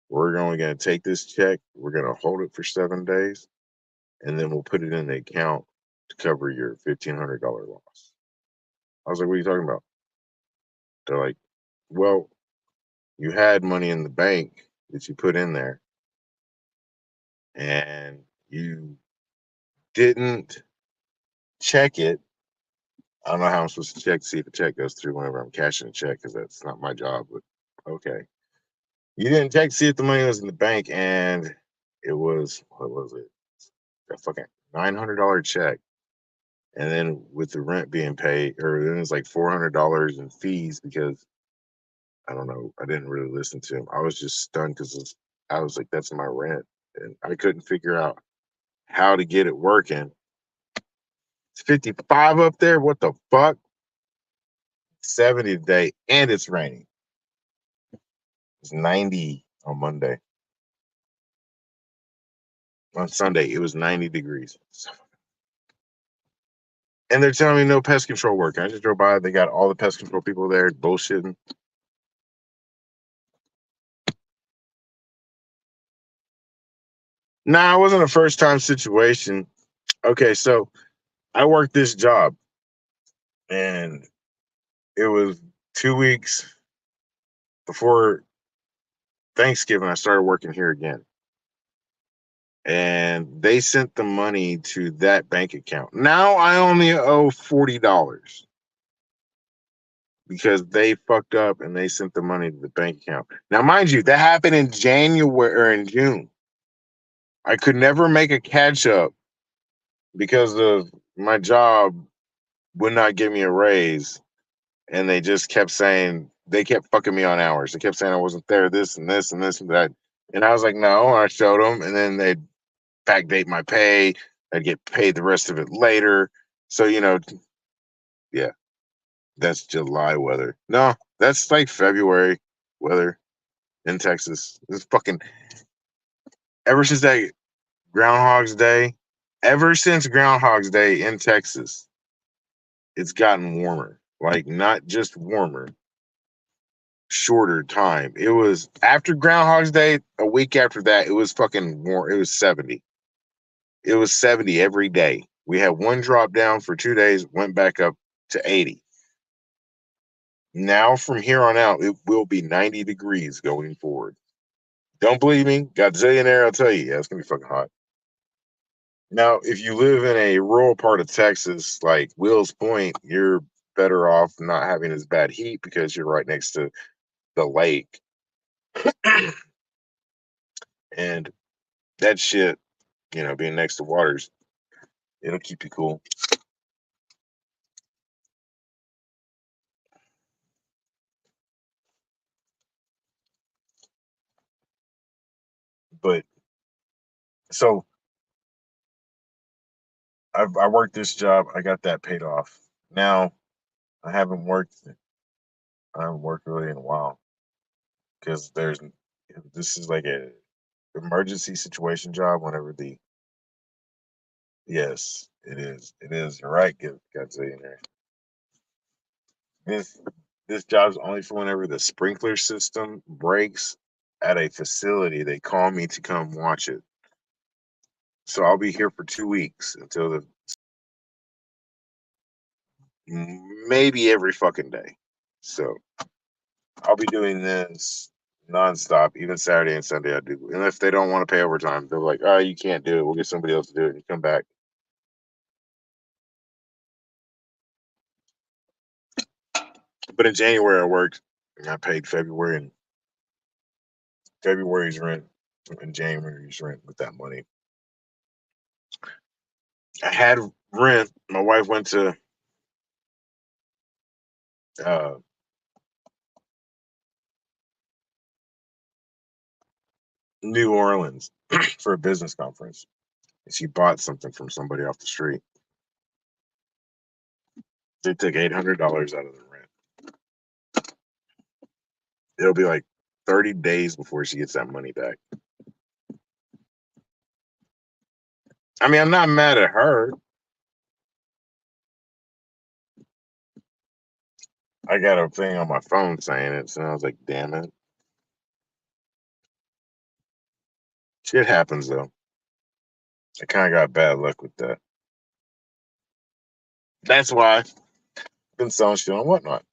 [SPEAKER 2] we're only going to take this check, we're going to hold it for 7 days, and then we'll put it in the account to cover your $1,500 loss. I was like, what are you talking about? They're like, well, you had money in the bank that you put in there, and you didn't check it. I don't know how I'm supposed to check to see if the check goes through whenever I'm cashing a check, because that's not my job, but okay. You didn't check to see if the money was in the bank, and it was, what was it? A fucking $900 check. And then with the rent being paid, or then it's like $400 in fees because I don't know, I didn't really listen to him. I was just stunned because I was like, that's my rent. And I couldn't figure out how to get it working. It's 55 up there. What the fuck? 70 today, and it's raining. It's 90 on Monday. On Sunday, it was 90 degrees. And they're telling me no pest control work. I just drove by. They got all the pest control people there bullshitting. Nah, it wasn't a first time situation. Okay, so I worked this job, and it was 2 weeks before Thanksgiving. I started working here again, and they sent the money to that bank account. Now I only owe $40 because they fucked up and they sent the money to the bank account. Now, mind you, that happened in January or in June. I could never make a catch up because of my job would not give me a raise, and they just kept saying, they kept fucking me on hours. They kept saying I wasn't there, this and this and this and that. And I was like, no, I showed them, and then they'd backdate my pay. I'd get paid the rest of it later. So, yeah, that's July weather. No, that's like February weather in Texas. It's fucking, ever since that Groundhog's Day, ever since Groundhog's Day in Texas, it's gotten warmer. Like, not just warmer, shorter time. It was after Groundhog's Day, a week after that, it was fucking warm. It was 70. It was 70 every day. We had one drop down for 2 days, went back up to 80. Now from here on out, it will be 90 degrees going forward. Don't believe me? Got zillionaire, I'll tell you. Yeah, it's gonna be fucking hot. Now, if you live in a rural part of Texas, like Will's Point, you're better off not having as bad heat because you're right next to the lake. And that shit, being next to waters, it'll keep you cool. But so I worked this job, I got that paid off. Now I haven't worked really in a while because this is like a emergency situation job whenever the yes, it is, you're right, Godzilla. This this job's only for whenever the sprinkler system breaks at a facility. They call me to come watch it. So I'll be here for 2 weeks until maybe every fucking day. So I'll be doing this nonstop, even Saturday and Sunday. I do, and if they don't want to pay overtime, they're like, "Oh, you can't do it. We'll get somebody else to do it." And you come back. But in January, I worked, and I paid February's rent and January's rent with that money. I had rent. My wife went to uh, New Orleans for a business conference, and she bought something from somebody off the street. They took $800 out of the rent. It'll be like 30 days before she gets that money back. I mean, I'm not mad at her. I got a thing on my phone saying it, so I was like, damn it. Shit happens though. I kind of got bad luck with that. That's why I've been selling shit on Whatnot.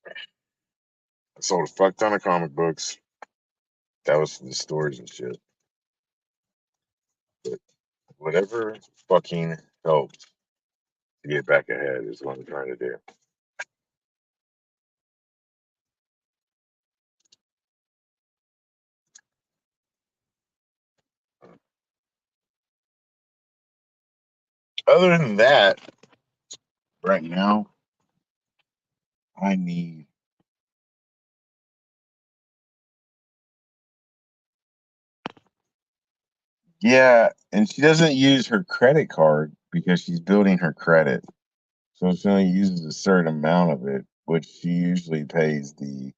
[SPEAKER 2] I sold a fuck ton of comic books. That was for the storage and shit. But whatever fucking helps to get back ahead is what I'm trying to do. Other than that, right now, I need. Yeah, and she doesn't use her credit card because she's building her credit. So she only uses a certain amount of it, which she usually pays the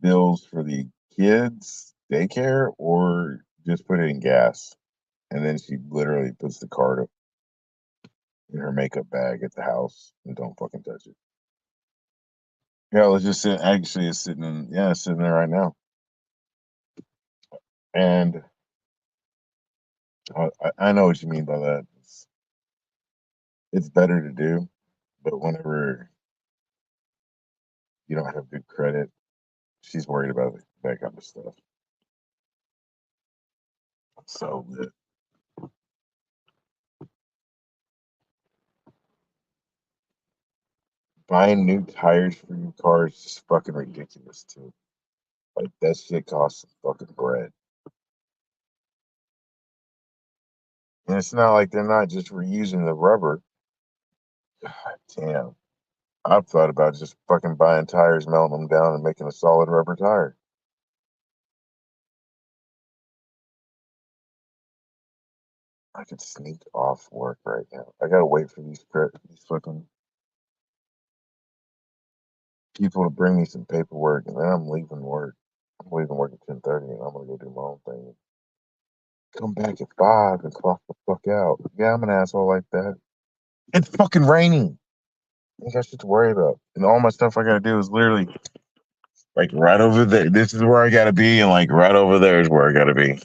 [SPEAKER 2] bills for the kids' daycare or just put it in gas. And then she literally puts the card in her makeup bag at the house and don't fucking touch it. Yeah, it's just sitting, actually, it's sitting in, yeah, it's sitting there right now. And I know what you mean by that. It's better to do, but whenever you don't have good credit, she's worried about that kind of stuff. So buying new tires for your car is just fucking ridiculous too. Like that shit costs some fucking bread. And it's not like they're not just reusing the rubber. God damn. I've thought about just fucking buying tires, melting them down, and making a solid rubber tire. I could sneak off work right now. I gotta wait for these fucking people to bring me some paperwork, and then I'm leaving work. I'm leaving work at 10:30, and I'm gonna go do my own thing. Come back at 5 and clock the fuck out. Yeah, I'm an asshole like that. It's fucking raining. I ain't got shit to worry about. And all my stuff I gotta do is literally like right over there. This is where I gotta be, and like right over there is where I gotta be.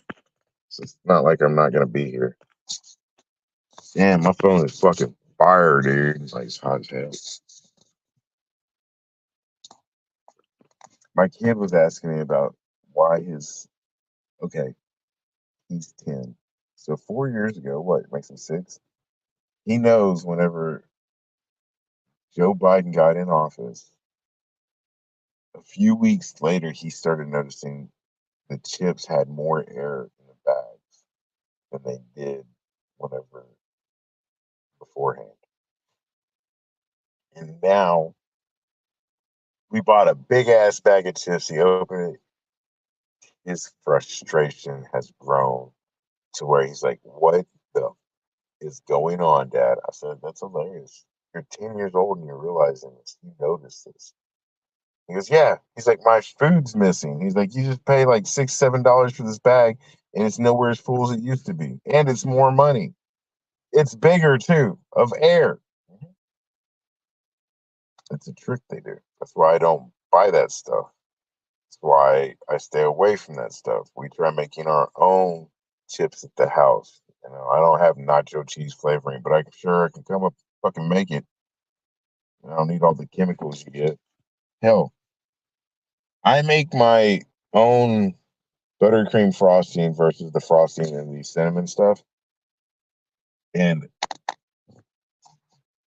[SPEAKER 2] So it's not like I'm not gonna be here. Damn, my phone is fucking fire, dude. It's like it's hot as hell. My kid was asking me about why okay, he's 10. So 4 years ago, what makes him 6? He knows whenever Joe Biden got in office, a few weeks later, he started noticing the chips had more air in the bags than they did whenever beforehand. And now we bought a big ass bag of chips. He opened it. His frustration has grown to where he's like, "What the is going on, Dad?" I said, "That's hilarious. You're 10 years old and you're realizing this. You notice this." He goes, "Yeah." He's like, "My food's missing." He's like, "You just pay like $6, $7 for this bag, and it's nowhere as full as it used to be, and it's more money. It's bigger too of air." It's a trick they do. That's why I don't buy that stuff. That's why I stay away from that stuff. We try making our own chips at the house. I don't have nacho cheese flavoring, but I'm sure I can come up fucking make it. I don't need all the chemicals you get. Hell, I make my own buttercream frosting versus the frosting and the cinnamon stuff. And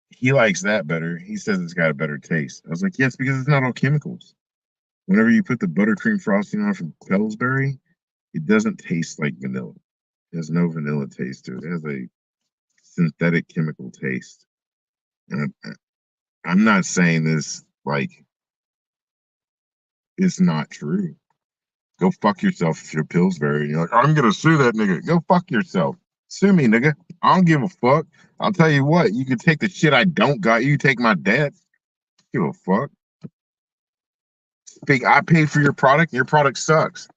[SPEAKER 2] he likes that better. He says it's got a better taste. I was like, yes, because it's not all chemicals. Whenever you put the buttercream frosting on from Pillsbury, it doesn't taste like vanilla. It has no vanilla taste to it. It has a synthetic chemical taste. And I'm not saying this like it's not true. Go fuck yourself if you're Pillsbury and you're like, I'm gonna sue that nigga. Go fuck yourself. Sue me, nigga. I don't give a fuck. I'll tell you what, you can take the shit I don't got. You take my debt. Give a fuck. I paid for your product. Your product sucks.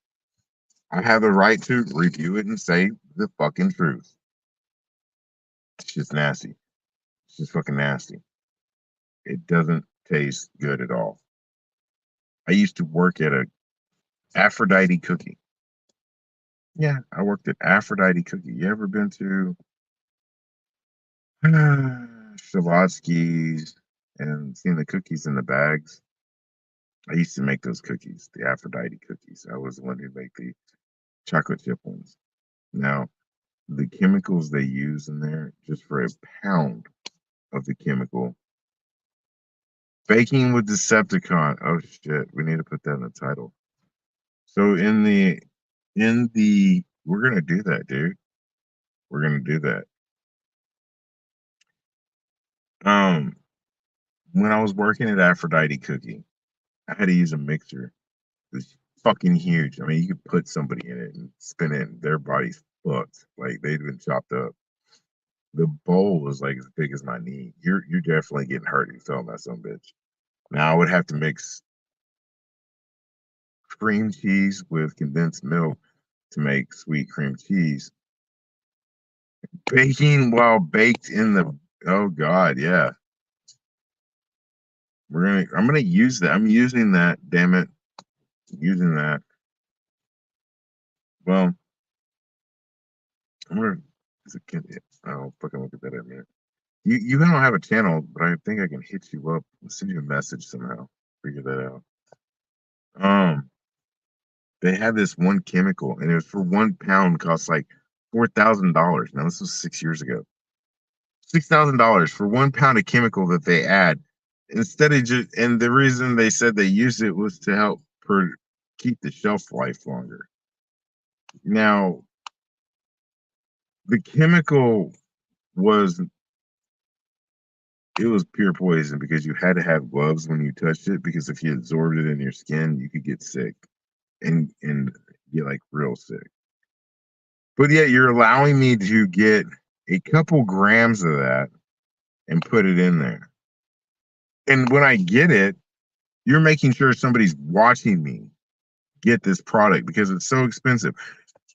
[SPEAKER 2] I have the right to review it and say the fucking truth. It's just nasty. It's just fucking nasty. It doesn't taste good at all. I used to work at a Aphrodite cookie. Yeah, I worked at Aphrodite cookie. You ever been to Shavatsky's and seen the cookies in the bags? I used to make those cookies, the Aphrodite cookies. I was the one who made the chocolate chip ones. Now, the chemicals they use in there, just for a pound of the chemical, baking with Decepticon. Oh shit, we need to put that in the title. So we're gonna do that, dude. We're gonna do that. When I was working at Aphrodite Cookie, I had to use a mixer. It was fucking huge. I mean, you could put somebody in it and spin it, and their body's fucked. Like they'd been chopped up. The bowl was like as big as my knee. You're definitely getting hurt if you fell on that son bitch. Now I would have to mix cream cheese with condensed milk to make sweet cream cheese. Baking while baked in the oh god, yeah. I'm gonna use that. I'm using that, damn it. Using that. Well, I'm gonna I'll fucking look at that in a minute. You don't have a channel, but I think I can hit you up and send you a message somehow. Figure that out. They had this one chemical, and it was for 1 pound cost like $4,000. Now this was 6 years ago. $6,000 for 1 pound of chemical that they add. Instead of just, and the reason they said they used it was to help keep the shelf life longer. Now, the chemical was pure poison because you had to have gloves when you touched it, because if you absorbed it in your skin, you could get sick and get like real sick. But yet you're allowing me to get a couple grams of that and put it in there. And when I get it, you're making sure somebody's watching me get this product because it's so expensive.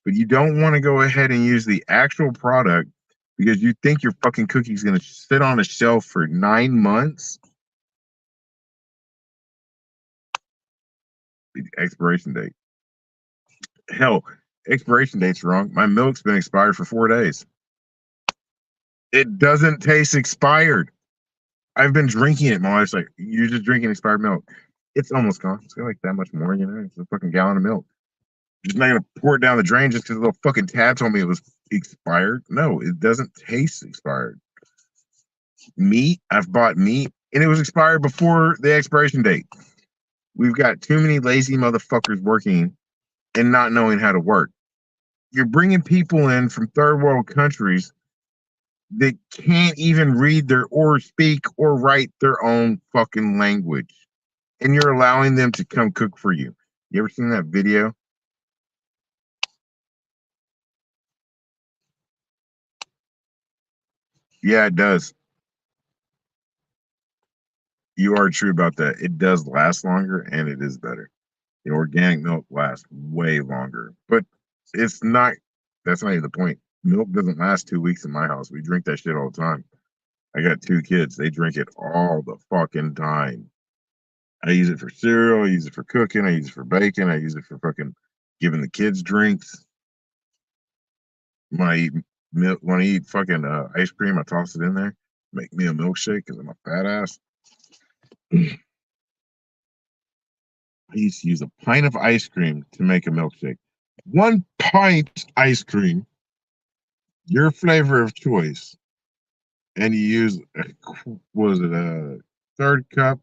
[SPEAKER 2] But you don't want to go ahead and use the actual product because you think your fucking cookie's going to sit on a shelf for 9 months. The expiration date. Hell, expiration date's wrong. My milk's been expired for 4 days. It doesn't taste expired. I've been drinking it. My wife's like, you're just drinking expired milk. It's almost gone. It's got like that much more, you know? It's a fucking gallon of milk. Just not gonna pour it down the drain just because the little fucking tab told me it was expired. No, it doesn't taste expired. Meat, I've bought meat, and it was expired before the expiration date. We've got too many lazy motherfuckers working and not knowing how to work. You're bringing people in from third world countries that can't even read or speak or write their own fucking language, and you're allowing them to come cook for you. You ever seen that video? Yeah, it does. You are true about that. It does last longer and it is better. The organic milk lasts way longer, but it's not. That's not even the point. Milk doesn't last 2 weeks in my house. We drink that shit all the time. I got 2 kids. They drink it all the fucking time. I use it for cereal. I use it for cooking. I use it for baking. I use it for fucking giving the kids drinks. When I eat milk, when I eat fucking ice cream, I toss it in there. Make me a milkshake because I'm a fat ass. I used to use a pint of ice cream to make a milkshake. 1 pint ice cream, your flavor of choice, and you use, was it a third cup,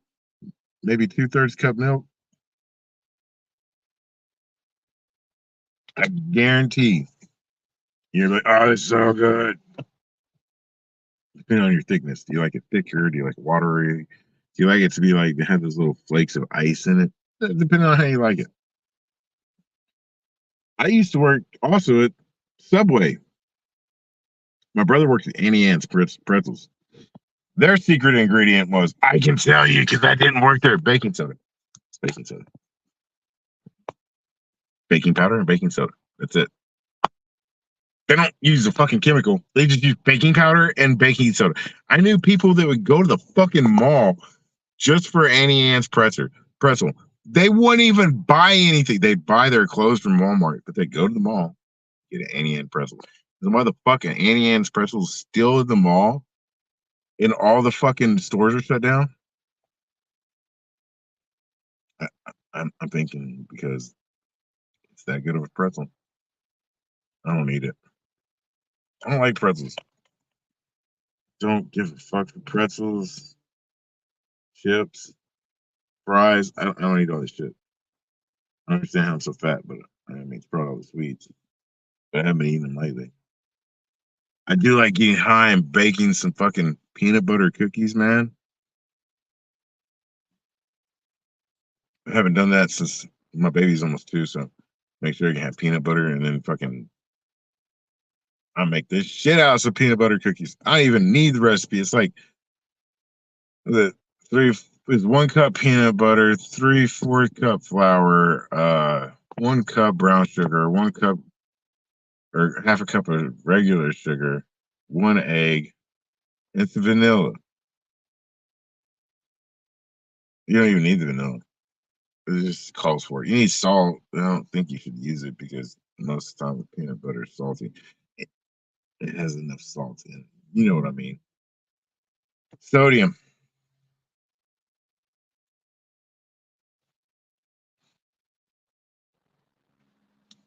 [SPEAKER 2] maybe 2/3 cup milk? I guarantee you're like, oh, it's so good. Depending on your thickness, do you like it thicker? Do you like it watery? Do you like it to be like have those little flakes of ice in it? Depending on how you like it. I used to work also at Subway. My brother worked at Annie Ann's Pretzels. Their secret ingredient was, I can tell you because I didn't work there, baking soda. It's baking soda. Baking powder and baking soda. That's it. They don't use a fucking chemical. They just use baking powder and baking soda. I knew people that would go to the fucking mall just for Annie Ann's pretzel. They wouldn't even buy anything. They'd buy their clothes from Walmart, but they go to the mall, get an Annie Ann pretzel. Why the fucking Annie Ann's pretzels still at the mall and all the fucking stores are shut down? I'm thinking because it's that good of a pretzel. I don't eat it. I don't like pretzels. Don't give a fuck for pretzels, chips, fries. I don't eat all this shit. I understand how I'm so fat, but I mean, it's probably all the sweets. But I haven't been eating them lately. I do like getting high and baking some fucking peanut butter cookies, man. I haven't done that since my baby's almost 2, so make sure you can have peanut butter and then fucking I make this shit out of some peanut butter cookies. I don't even need the recipe. It's like the 3 is 1 cup peanut butter, 3/4 cup flour, 1 cup brown sugar, 1 cup or half a cup of regular sugar, 1 egg. It's vanilla. You don't even need the vanilla. It just calls for it. You need salt. I don't think you should use it because most of the time the peanut butter is salty. It, it has enough salt in it. You know what I mean. Sodium.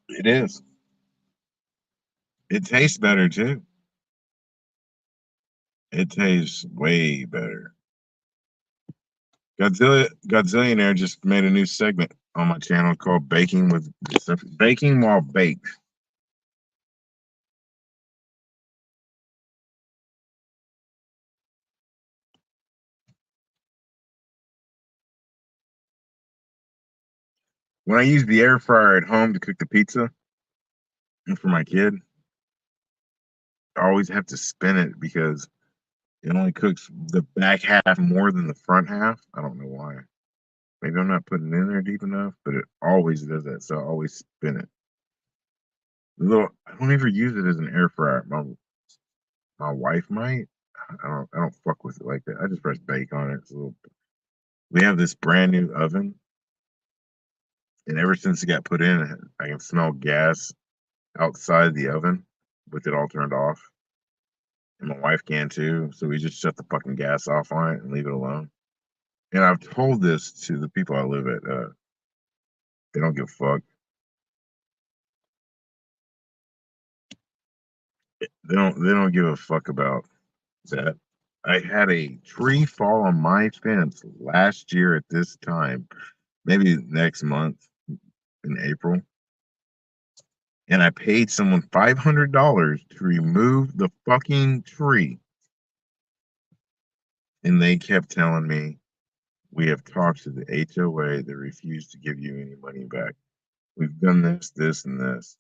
[SPEAKER 2] It is. It tastes better too. It tastes way better. Godzillionaire just made a new segment on my channel called Baking While Baked. When I use the air fryer at home to cook the pizza and for my kid, I always have to spin it because it only cooks the back half more than the front half. I don't know why. Maybe I'm not putting it in there deep enough, but it always does that. So I always spin it. I don't ever use it as an air fryer. My wife might. I don't fuck with it like that. I just press bake on it. We have this brand new oven, and ever since it got put in, I can smell gas outside the oven with it all turned off. And my wife can too. So we just shut the fucking gas off on it and leave it alone. And I've told this to the people I live at. They don't give a fuck. They don't give a fuck about that. I had a tree fall on my fence last year at this time, maybe next month in April, and I paid someone $500 to remove the fucking tree. And they kept telling me, we have talked to the HOA. They refuse to give you any money back. We've done this, this, and this.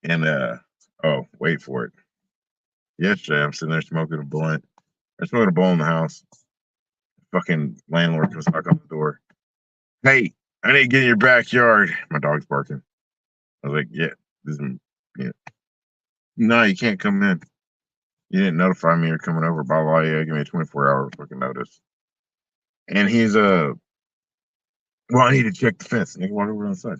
[SPEAKER 2] And oh, wait for it. Yesterday, I'm sitting there smoking a blunt. I'm smoking a bowl in the house. Fucking landlord comes knock on the door. Hey, I need to get in your backyard. My dog's barking. I was like, yeah, this is, yeah. No, you can't come in. You didn't notify me you're coming over. Blah blah. Yeah, give me a 24-hour fucking notice. And he's well, I need to check the fence. And he walked over on the side.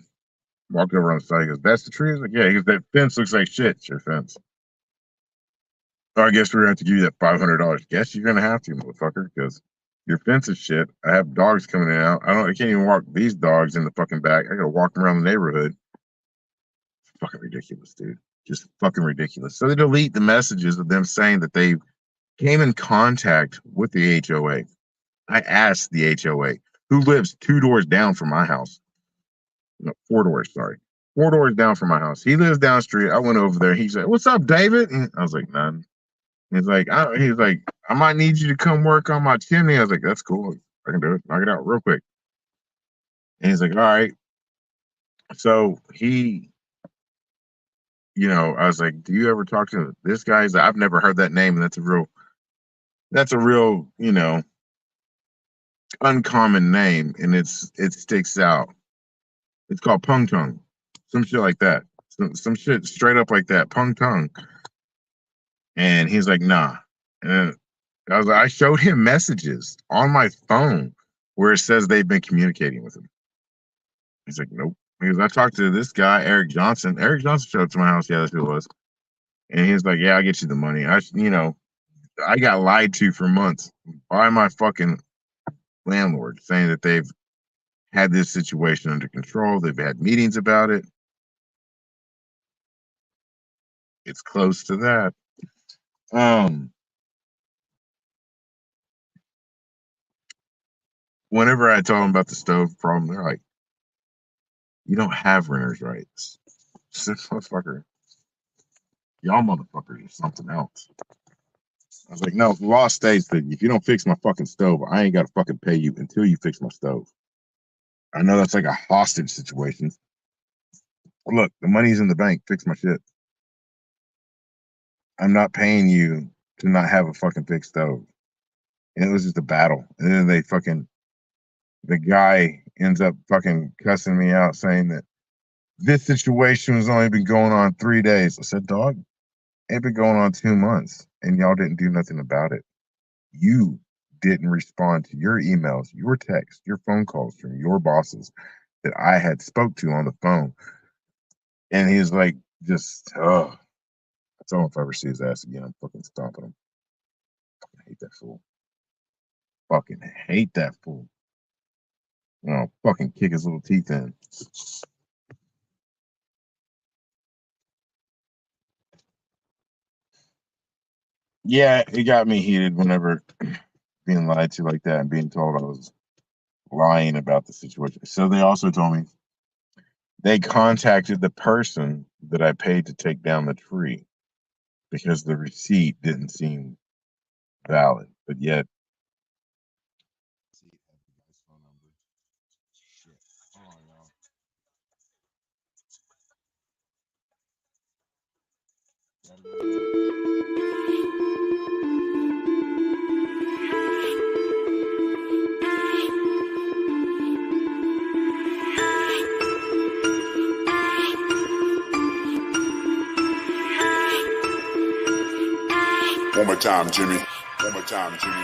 [SPEAKER 2] Walked over on the side. He goes, that's the tree? I was like, yeah. He goes, that fence looks like shit. It's your fence. So I guess we're gonna have to give you that $500. Guess you're gonna have to, motherfucker, because your fence is shit. I have dogs coming in and out. I can't even walk these dogs in the fucking back. I gotta walk them around the neighborhood. It's fucking ridiculous, dude. Just fucking ridiculous. So they delete the messages of them saying that they came in contact with the HOA. I asked the HOA, who lives 2 doors down from my house. No, 4 doors, sorry. 4 doors down from my house. He lives down the street. I went over there. He said, what's up, David? And I was like, none. He's like, I might need you to come work on my chimney. I was like, that's cool. I can do it. Knock it out real quick. And he's like, all right. So I was like, do you ever talk to this guy? He's like, I've never heard that name, and that's a real, uncommon name, and it sticks out. It's called Pung Tung, some shit like that. some shit straight up like that, pung tung. And he's like, nah. And I showed him messages on my phone where it says they've been communicating with him. He's like, nope. Because I talked to this guy, Eric Johnson. Eric Johnson showed up to my house. Yeah, that's who it was. And he was like, yeah, I'll get you the money. I got lied to for months by my fucking landlord, saying that they've had this situation under control. They've had meetings about it. It's close to that. Whenever I told them about the stove problem, they're like, you don't have renter's rights. Motherfucker. Y'all motherfuckers are something else. I was like, no, the law states that if you don't fix my fucking stove, I ain't got to fucking pay you until you fix my stove. I know that's like a hostage situation. Look, the money's in the bank. Fix my shit. I'm not paying you to not have a fucking fixed stove. And it was just a battle. And then the guy ends up fucking cussing me out saying that this situation has only been going on 3 days. I said, dog, it's been going on 2 months and y'all didn't do nothing about it. You didn't respond to your emails, your texts, your phone calls from your bosses that I had spoke to on the phone. And he's like, I told him if I ever see his ass again, I'm fucking stomping him. I hate that fool. Fucking hate that fool. I'll fucking kick his little teeth in. Yeah, it got me heated whenever being lied to like that and being told I was lying about the situation. So they also told me they contacted the person that I paid to take down the tree because the receipt didn't seem valid, but yet.
[SPEAKER 1] One more time, Jimmy. One more time, Jimmy.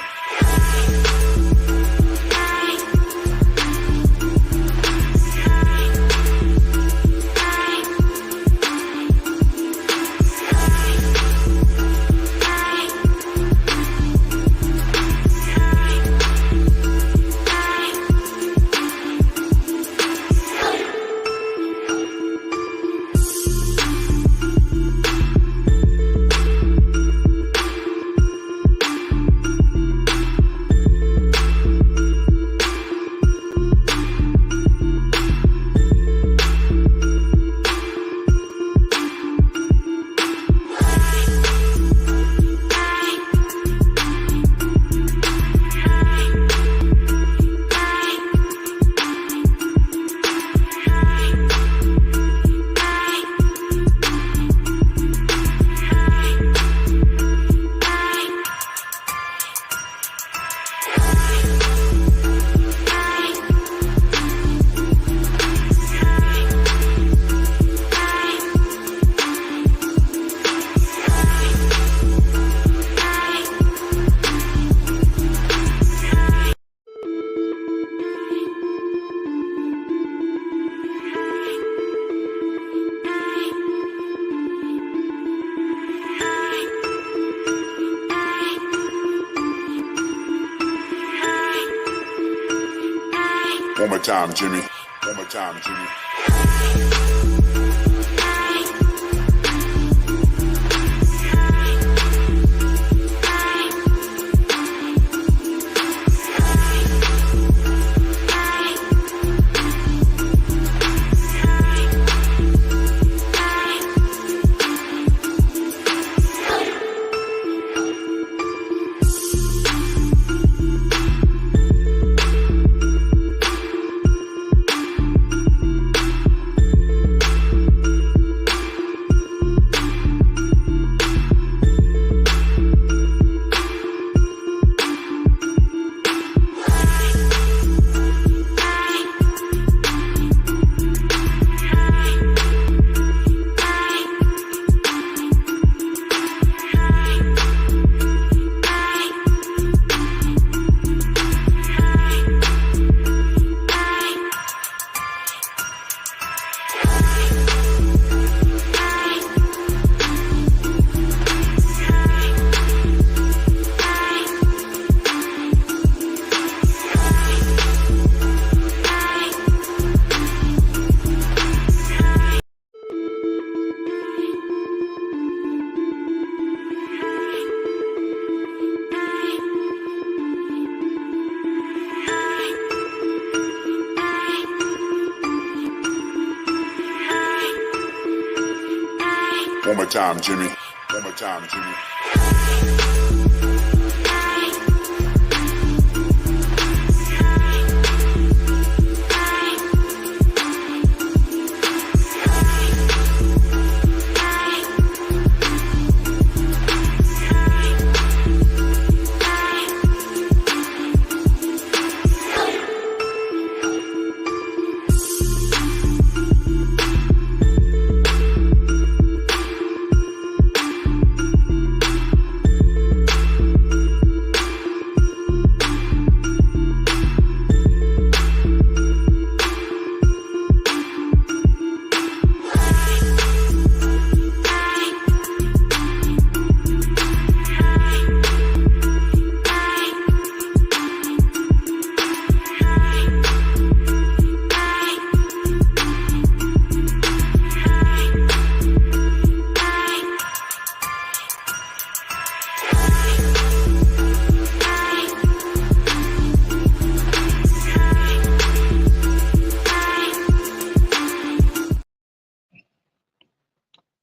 [SPEAKER 1] One more time, Jimmy. One more time, Jimmy. time, Jimmy. One more time, Jimmy.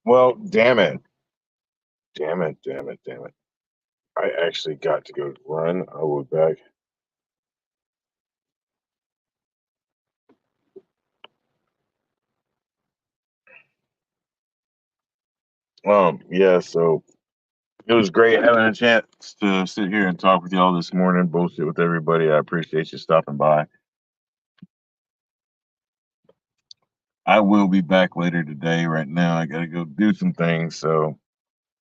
[SPEAKER 2] Well, damn it. Damn it, damn it, damn it. I actually got to go run. I will be back. Yeah, so it was great having a chance to sit here and talk with y'all this morning, bullshit with everybody. I appreciate you stopping by. I will be back later today. Right now, I got to go do some things. So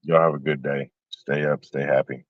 [SPEAKER 2] y'all have a good day. Stay up, stay happy.